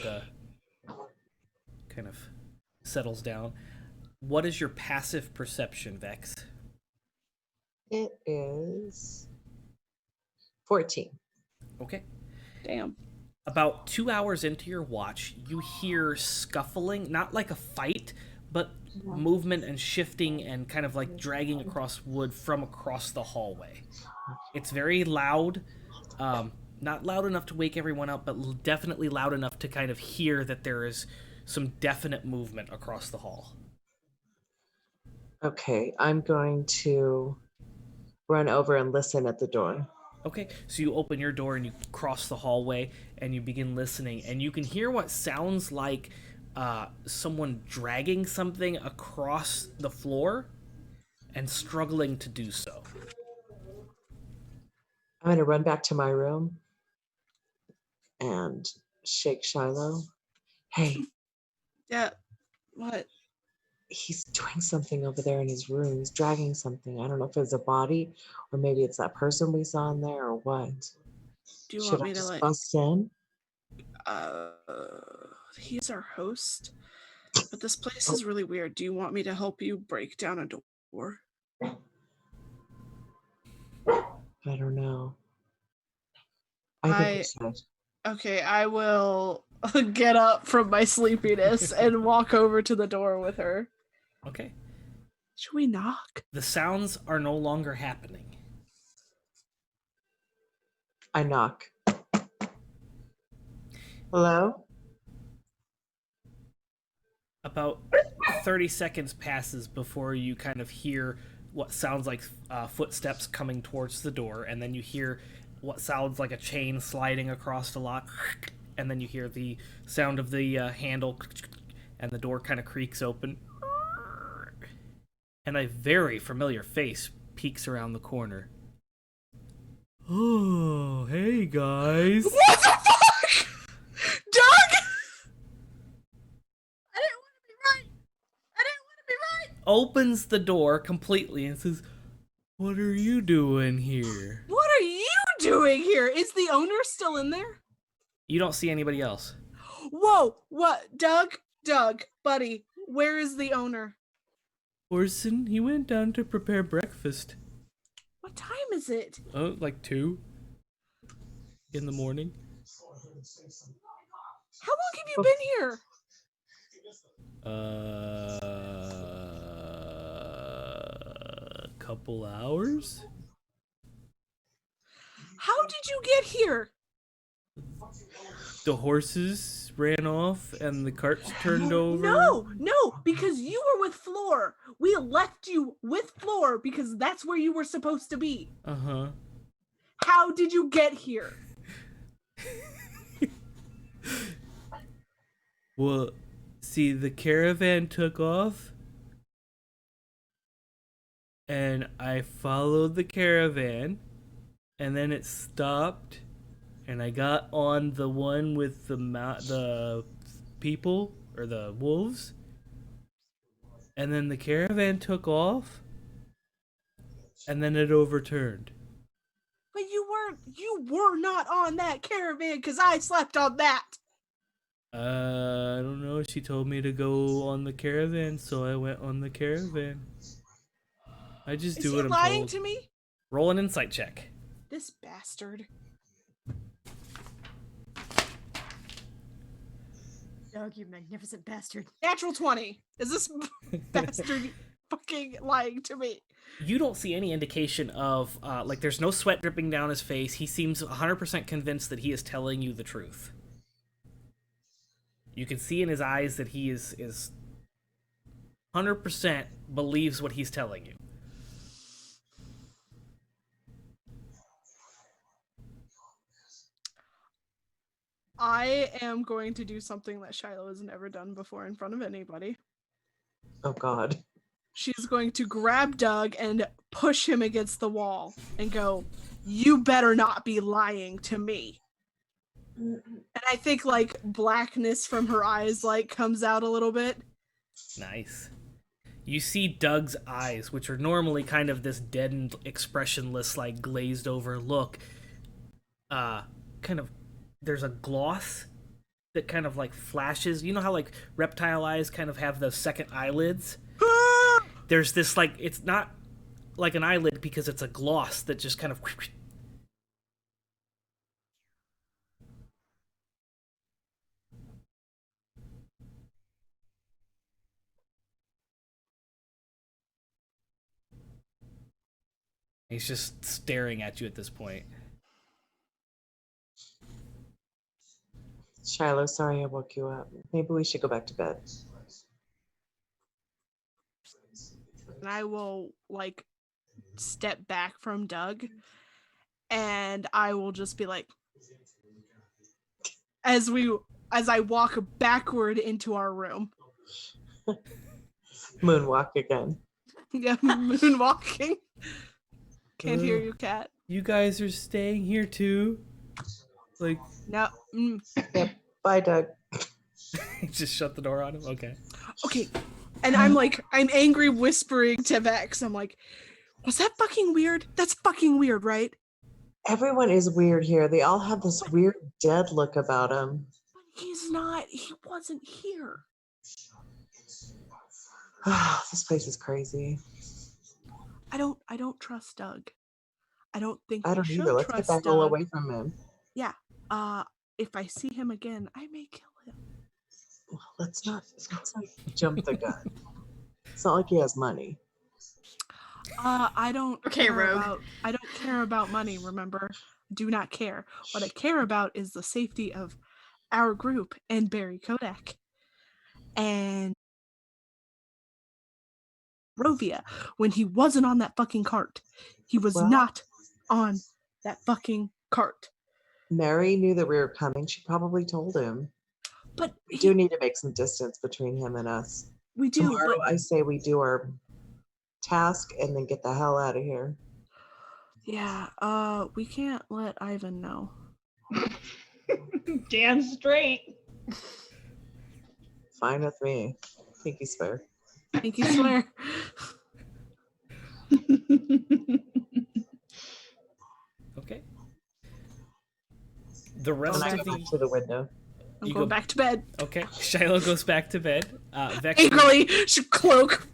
kind of settles down. What is your passive perception, Vex? It is 14. Okay. Damn. About 2 hours into your watch, you hear scuffling, not like a fight, but movement and shifting and kind of like dragging across wood from across the hallway. It's very loud. Not loud enough to wake everyone up, but definitely loud enough to kind of hear that there is some definite movement across the hall. Okay, I'm going to run over and listen at the door. Okay, so you open your door and you cross the hallway and you begin listening, and you can hear what sounds like someone dragging something across the floor and struggling to do so. I'm going to run back to my room and shake Shilo. Hey, Yeah. What? he's doing something over there in his room. He's dragging something. I don't know if it's a body or maybe it's that person we saw in there or what. Do you Should want I me to just like bust in? he's our host, but this place Oh. is really weird. Do you want me to help you break down a door? I don't know. I think we should. Okay, I will get up from my sleepiness and walk over to the door with her. Okay. Should we knock? The sounds are no longer happening. I knock. Hello? About 30 seconds passes before you kind of hear what sounds like footsteps coming towards the door, and then you hear what sounds like a chain sliding across the lock, and then you hear the sound of the handle, and the door kind of creaks open, and a very familiar face peeks around the corner. Oh, hey guys. What the fuck? Doug! I didn't want to be right. I didn't want to be right. Opens the door completely and says, "What are you doing here?" What are you doing here? Is the owner still in there? You don't see anybody else. Whoa, what? Doug, buddy, where is the owner? Orson, he went down to prepare breakfast. What time is it? Oh, like 2 in the morning. How long have you been here? Couple hours? How did you get here? The horses ran off and the carts turned over. No, because you were with Floor. We left you with Floor because that's where you were supposed to be. Uh-huh. How did you get here? Well, see, the caravan took off, and I followed the caravan, and then it stopped, and I got on the one with the people, or the wolves, and then the caravan took off, and then it overturned. But you were not on that caravan because I slept on that. I don't know. She told me to go on the caravan, so I went on the caravan. I just Is do he what I'm lying told. to me? Roll an insight check. This bastard. Doug, you magnificent bastard. Natural 20. Is this bastard fucking lying to me? You don't see any indication of, like, there's no sweat dripping down his face. He seems 100% convinced that he is telling you the truth. You can see in his eyes that he is 100% believes what he's telling you. I am going to do something that Shilo has never done before in front of anybody. Oh, God. She's going to grab Doug and push him against the wall and go, "You better not be lying to me." And I think like blackness from her eyes like comes out a little bit. Nice. You see Doug's eyes, which are normally kind of this deadened, expressionless, like glazed over look. Kind of, there's a gloss that kind of like flashes. You know how like reptile eyes kind of have the second eyelids? There's this like, it's not like an eyelid because it's a gloss that just kind of He's just staring at you at this point. Shilo, sorry I woke you up. Maybe we should go back to bed. And I will like step back from Doug, and I will just be like, as I walk backward into our room. Moonwalk again. Yeah, moonwalking. Can't hear you, cat. You guys are staying here too? Like, No. Yep. Bye, Doug. just shut the door on him? Okay. Okay. And I'm angry whispering to Vex. I'm like, was that fucking weird? That's fucking weird, right? Everyone is weird here. They all have this weird dead look about them. But he's not. He wasn't here. This place is crazy. I don't trust Doug. I don't think I don't we should either. Let's get trust back Doug. all away from him. Yeah. If I see him again, I may kill him. Well, let's not jump the gun. It's not like he has money. I don't Okay, care Rogue. I don't care about money, remember? Do not care. What I care about is the safety of our group and Barry Kodak. And Barovia, when he wasn't on that fucking cart. He was Well- not on that fucking cart. Mary knew that we were coming. She probably told him. But We do need to make some distance between him and us. we do, Tomorrow, but I say we do our task and then get the hell out of here. yeah, we can't let Eyvin know. Damn straight. Fine with me. Pinky swear. Pinky swear. Okay. The rest And I of go back the... to the window. I'm You going go- back to bed. Okay. Shilo goes back to bed. Vex... Angrily, cloak.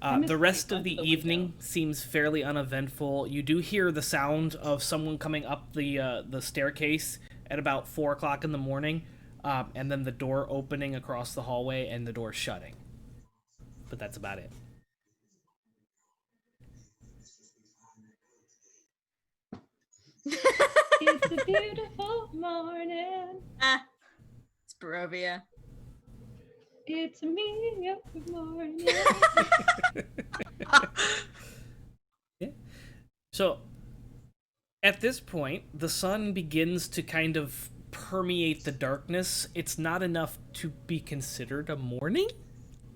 The rest of the evening seems fairly uneventful. You do hear the sound of someone coming up the staircase at about 4 o'clock in the morning, and then the door opening across the hallway and the door shutting. But that's about it. It's a beautiful morning. It's Barovia. It's me. Good morning. Yeah. So, at this point, the sun begins to kind of permeate the darkness. It's not enough to be considered a morning,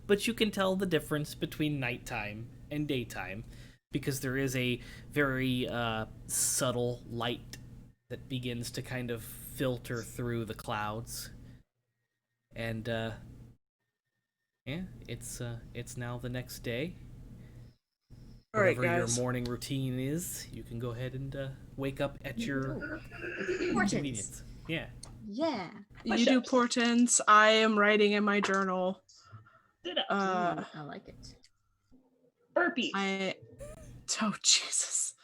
but you can tell the difference between nighttime and daytime because there is a very subtle light that begins to kind of filter through the clouds. And yeah, it's now the next day. All right, Whatever your guys. morning routine is, you can go ahead and wake up at your Portents. convenience. Yeah. Yeah. You do portents. I am writing in my journal. Sit up. I like it. Burpees. Oh Jesus.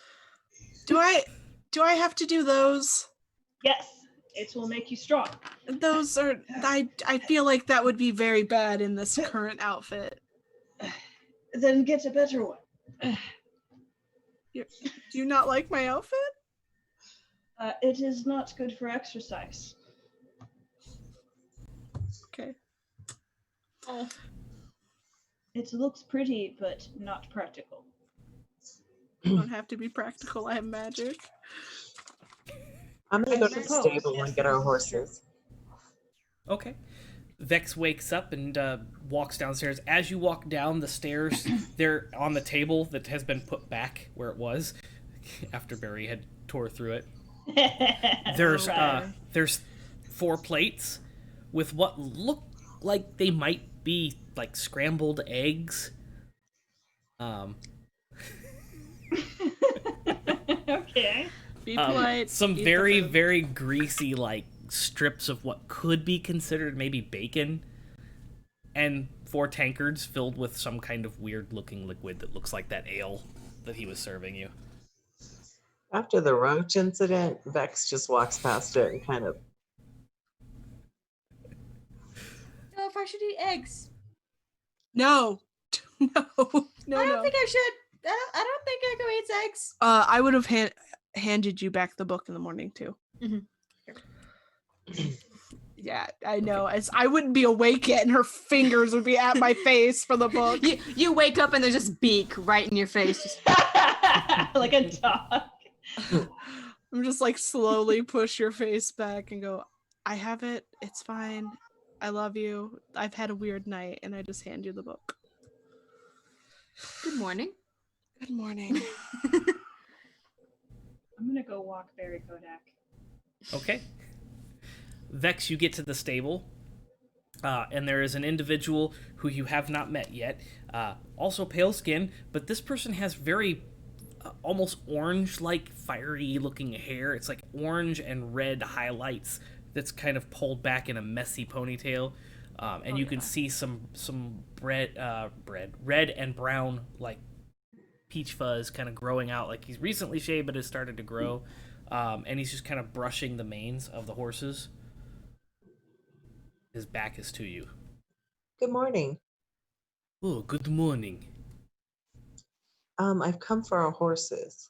Do I have to do those? Yes, it will make you strong. Those are I feel like that would be very bad in this current outfit. Then get a better one. Do you not like my outfit? It is not good for exercise. Okay. Oh. It looks pretty, but not practical. You don't have to be practical. I have magic. I'm gonna go to the suppose, stable yes, and get our that's true. horses. Okay. Vex wakes up and walks downstairs. As you walk down the stairs, they're on the table that has been put back where it was after Barry had tore through it. There's Right. there's 4 plates with what look like they might be like scrambled eggs. Okay. Be polite. Some eat the very food. very greasy like strips of what could be considered maybe bacon, and 4 tankards filled with some kind of weird looking liquid that looks like that ale that he was serving you. After the roach incident, Vex just walks past it and kind of know if I should eat eggs. No. No. No, I don't no. think I should. I don't think Echo eats eggs. I would have handed you back the book in the morning too. Mhm. Yeah, I know. I wouldn't be awake yet, and her fingers would be at my face for the book. You wake up and there's just beak right in your face. Just Like a dog. I'm just like slowly push your face back and go, I have it. It's fine. I love you. I've had a weird night, and I just hand you the book. good morning. Good morning. I'm gonna go walk Barry Kodak. Okay. Vex, you get to the stable, and there is an individual who you have not met yet, also pale skin, but this person has very almost orange-like, fiery-looking hair. It's like orange and red highlights that's kind of pulled back in a messy ponytail, and you can see some red and brown, like, peach fuzz kind of growing out. Like, he's recently shaved, but has started to grow, and he's just kind of brushing the manes of the horses. His back is to you. Good morning. Oh, good morning. I've come for our horses.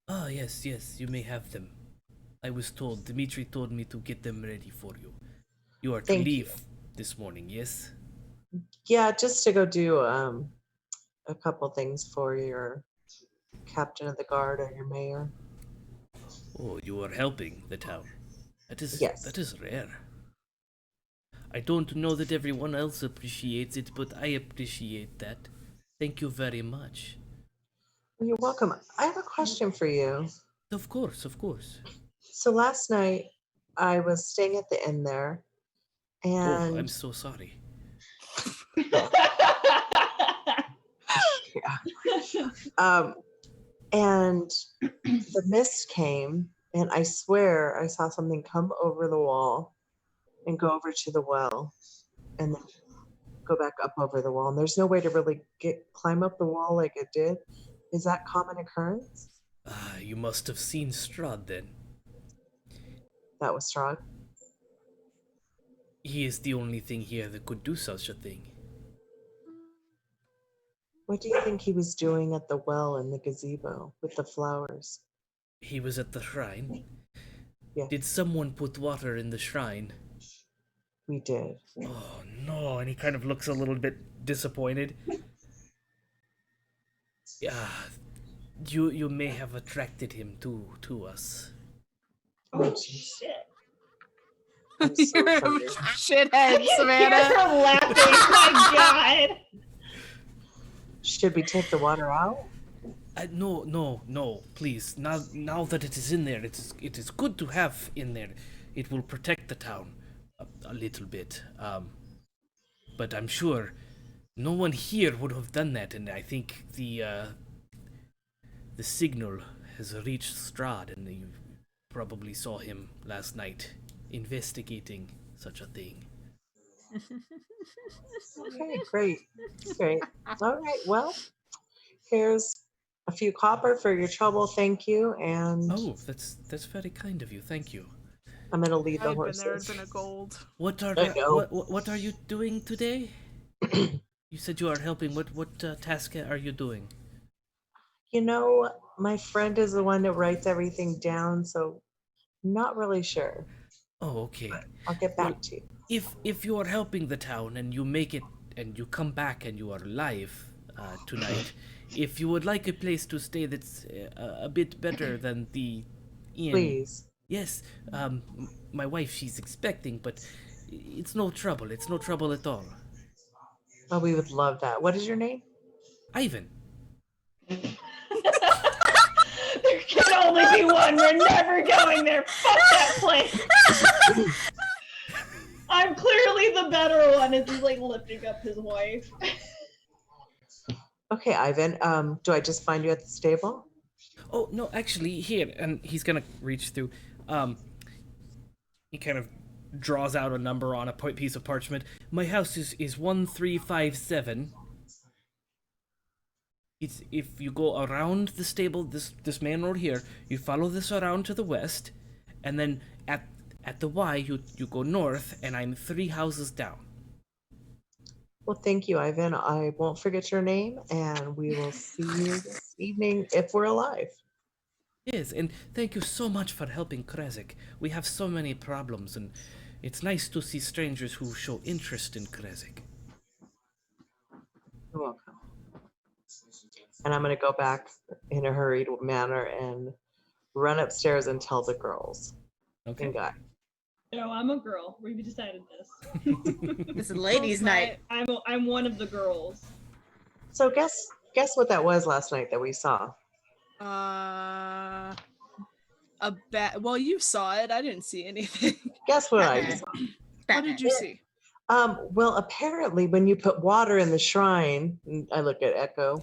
Ah, yes, you may have them. I was told, Dimitri told me to get them ready for you. You are to Thank you. leave this morning, yes? Yeah, just to go do a couple things for your captain of the guard or your mayor. Oh, you are helping the town. Yes. That is rare. I don't know that everyone else appreciates it, but I appreciate that. Thank you very much. Well, you're welcome. I have a question for you. Of course, of course. So last night I was staying at the inn there, Oh, I'm and so sorry. and the mist came, and I swear I saw something come over the wall and go over to the well, and then go back up over the wall. And there's no way to really climb up the wall like it did. Is that common occurrence? Ah, you must have seen Strahd then. That was Strahd. He is the only thing here that could do such a thing. What do you think he was doing at the well in the gazebo with the flowers? He was at the shrine. Yeah. Did someone put water in the shrine? We did. Oh no, and he kind of looks a little bit disappointed. Yeah, you may have attracted him to us. Oh shit. I'm so You're a sorry. shithead, Hear Savannah. her laughing. My God. Should we take the water out? No, please. Now that it is in there, it is good to have in there. It will protect the town a little bit. But I'm sure no one here would have done that, and I think the signal has reached Strahd, and you probably saw him last night investigating such a thing. Okay, great. All right, well, here's a few copper for your trouble. Thank you. And Oh, that's very kind of you. Thank you. I'm going to lead the I'd been there, horses. it'd been a gold. What are I know. what are you doing today? You said you are helping. What task are you doing? You know, my friend is the one that writes everything down, so not really sure. Oh, okay. I'll get back to you. If you are helping the town and you make it and you come back and you are alive tonight, if you would like a place to stay that's a bit better than the inn, Please. yes. My wife, she's expecting, but it's no trouble. It's no trouble at all. Oh, we would love that. What is your name? Eyvin. There can only be one. We're never going there. Fuck that place. I'm clearly the better one as he's like lifting up his wife. Okay, Eyvin. Do I just find you at the stable? Oh no, actually here, and he's gonna reach through. He kind of draws out a number on a piece of parchment. My house is 1357. It's if you go around the stable, this main road here, you follow this around to the west, and then at the Y you go north, and I'm 3 houses down. Well, thank you, Eyvin. I won't forget your name, and we will see you this evening if we're alive. Yes, and thank you so much for helping Krezek. We have so many problems, and it's nice to see strangers who show interest in Krezek. You're welcome. And I'm going to go back in a hurried manner and run upstairs and tell the girls Okay. and guy. No, I'm a girl. We decided this. This is ladies' night. I'm one of the girls. So guess what that was last night that we saw. A bat. Well, you saw it. I didn't see anything. Guess what I Batman. saw. What did you see? Well, apparently when you put water in the shrine, and I look at Echo,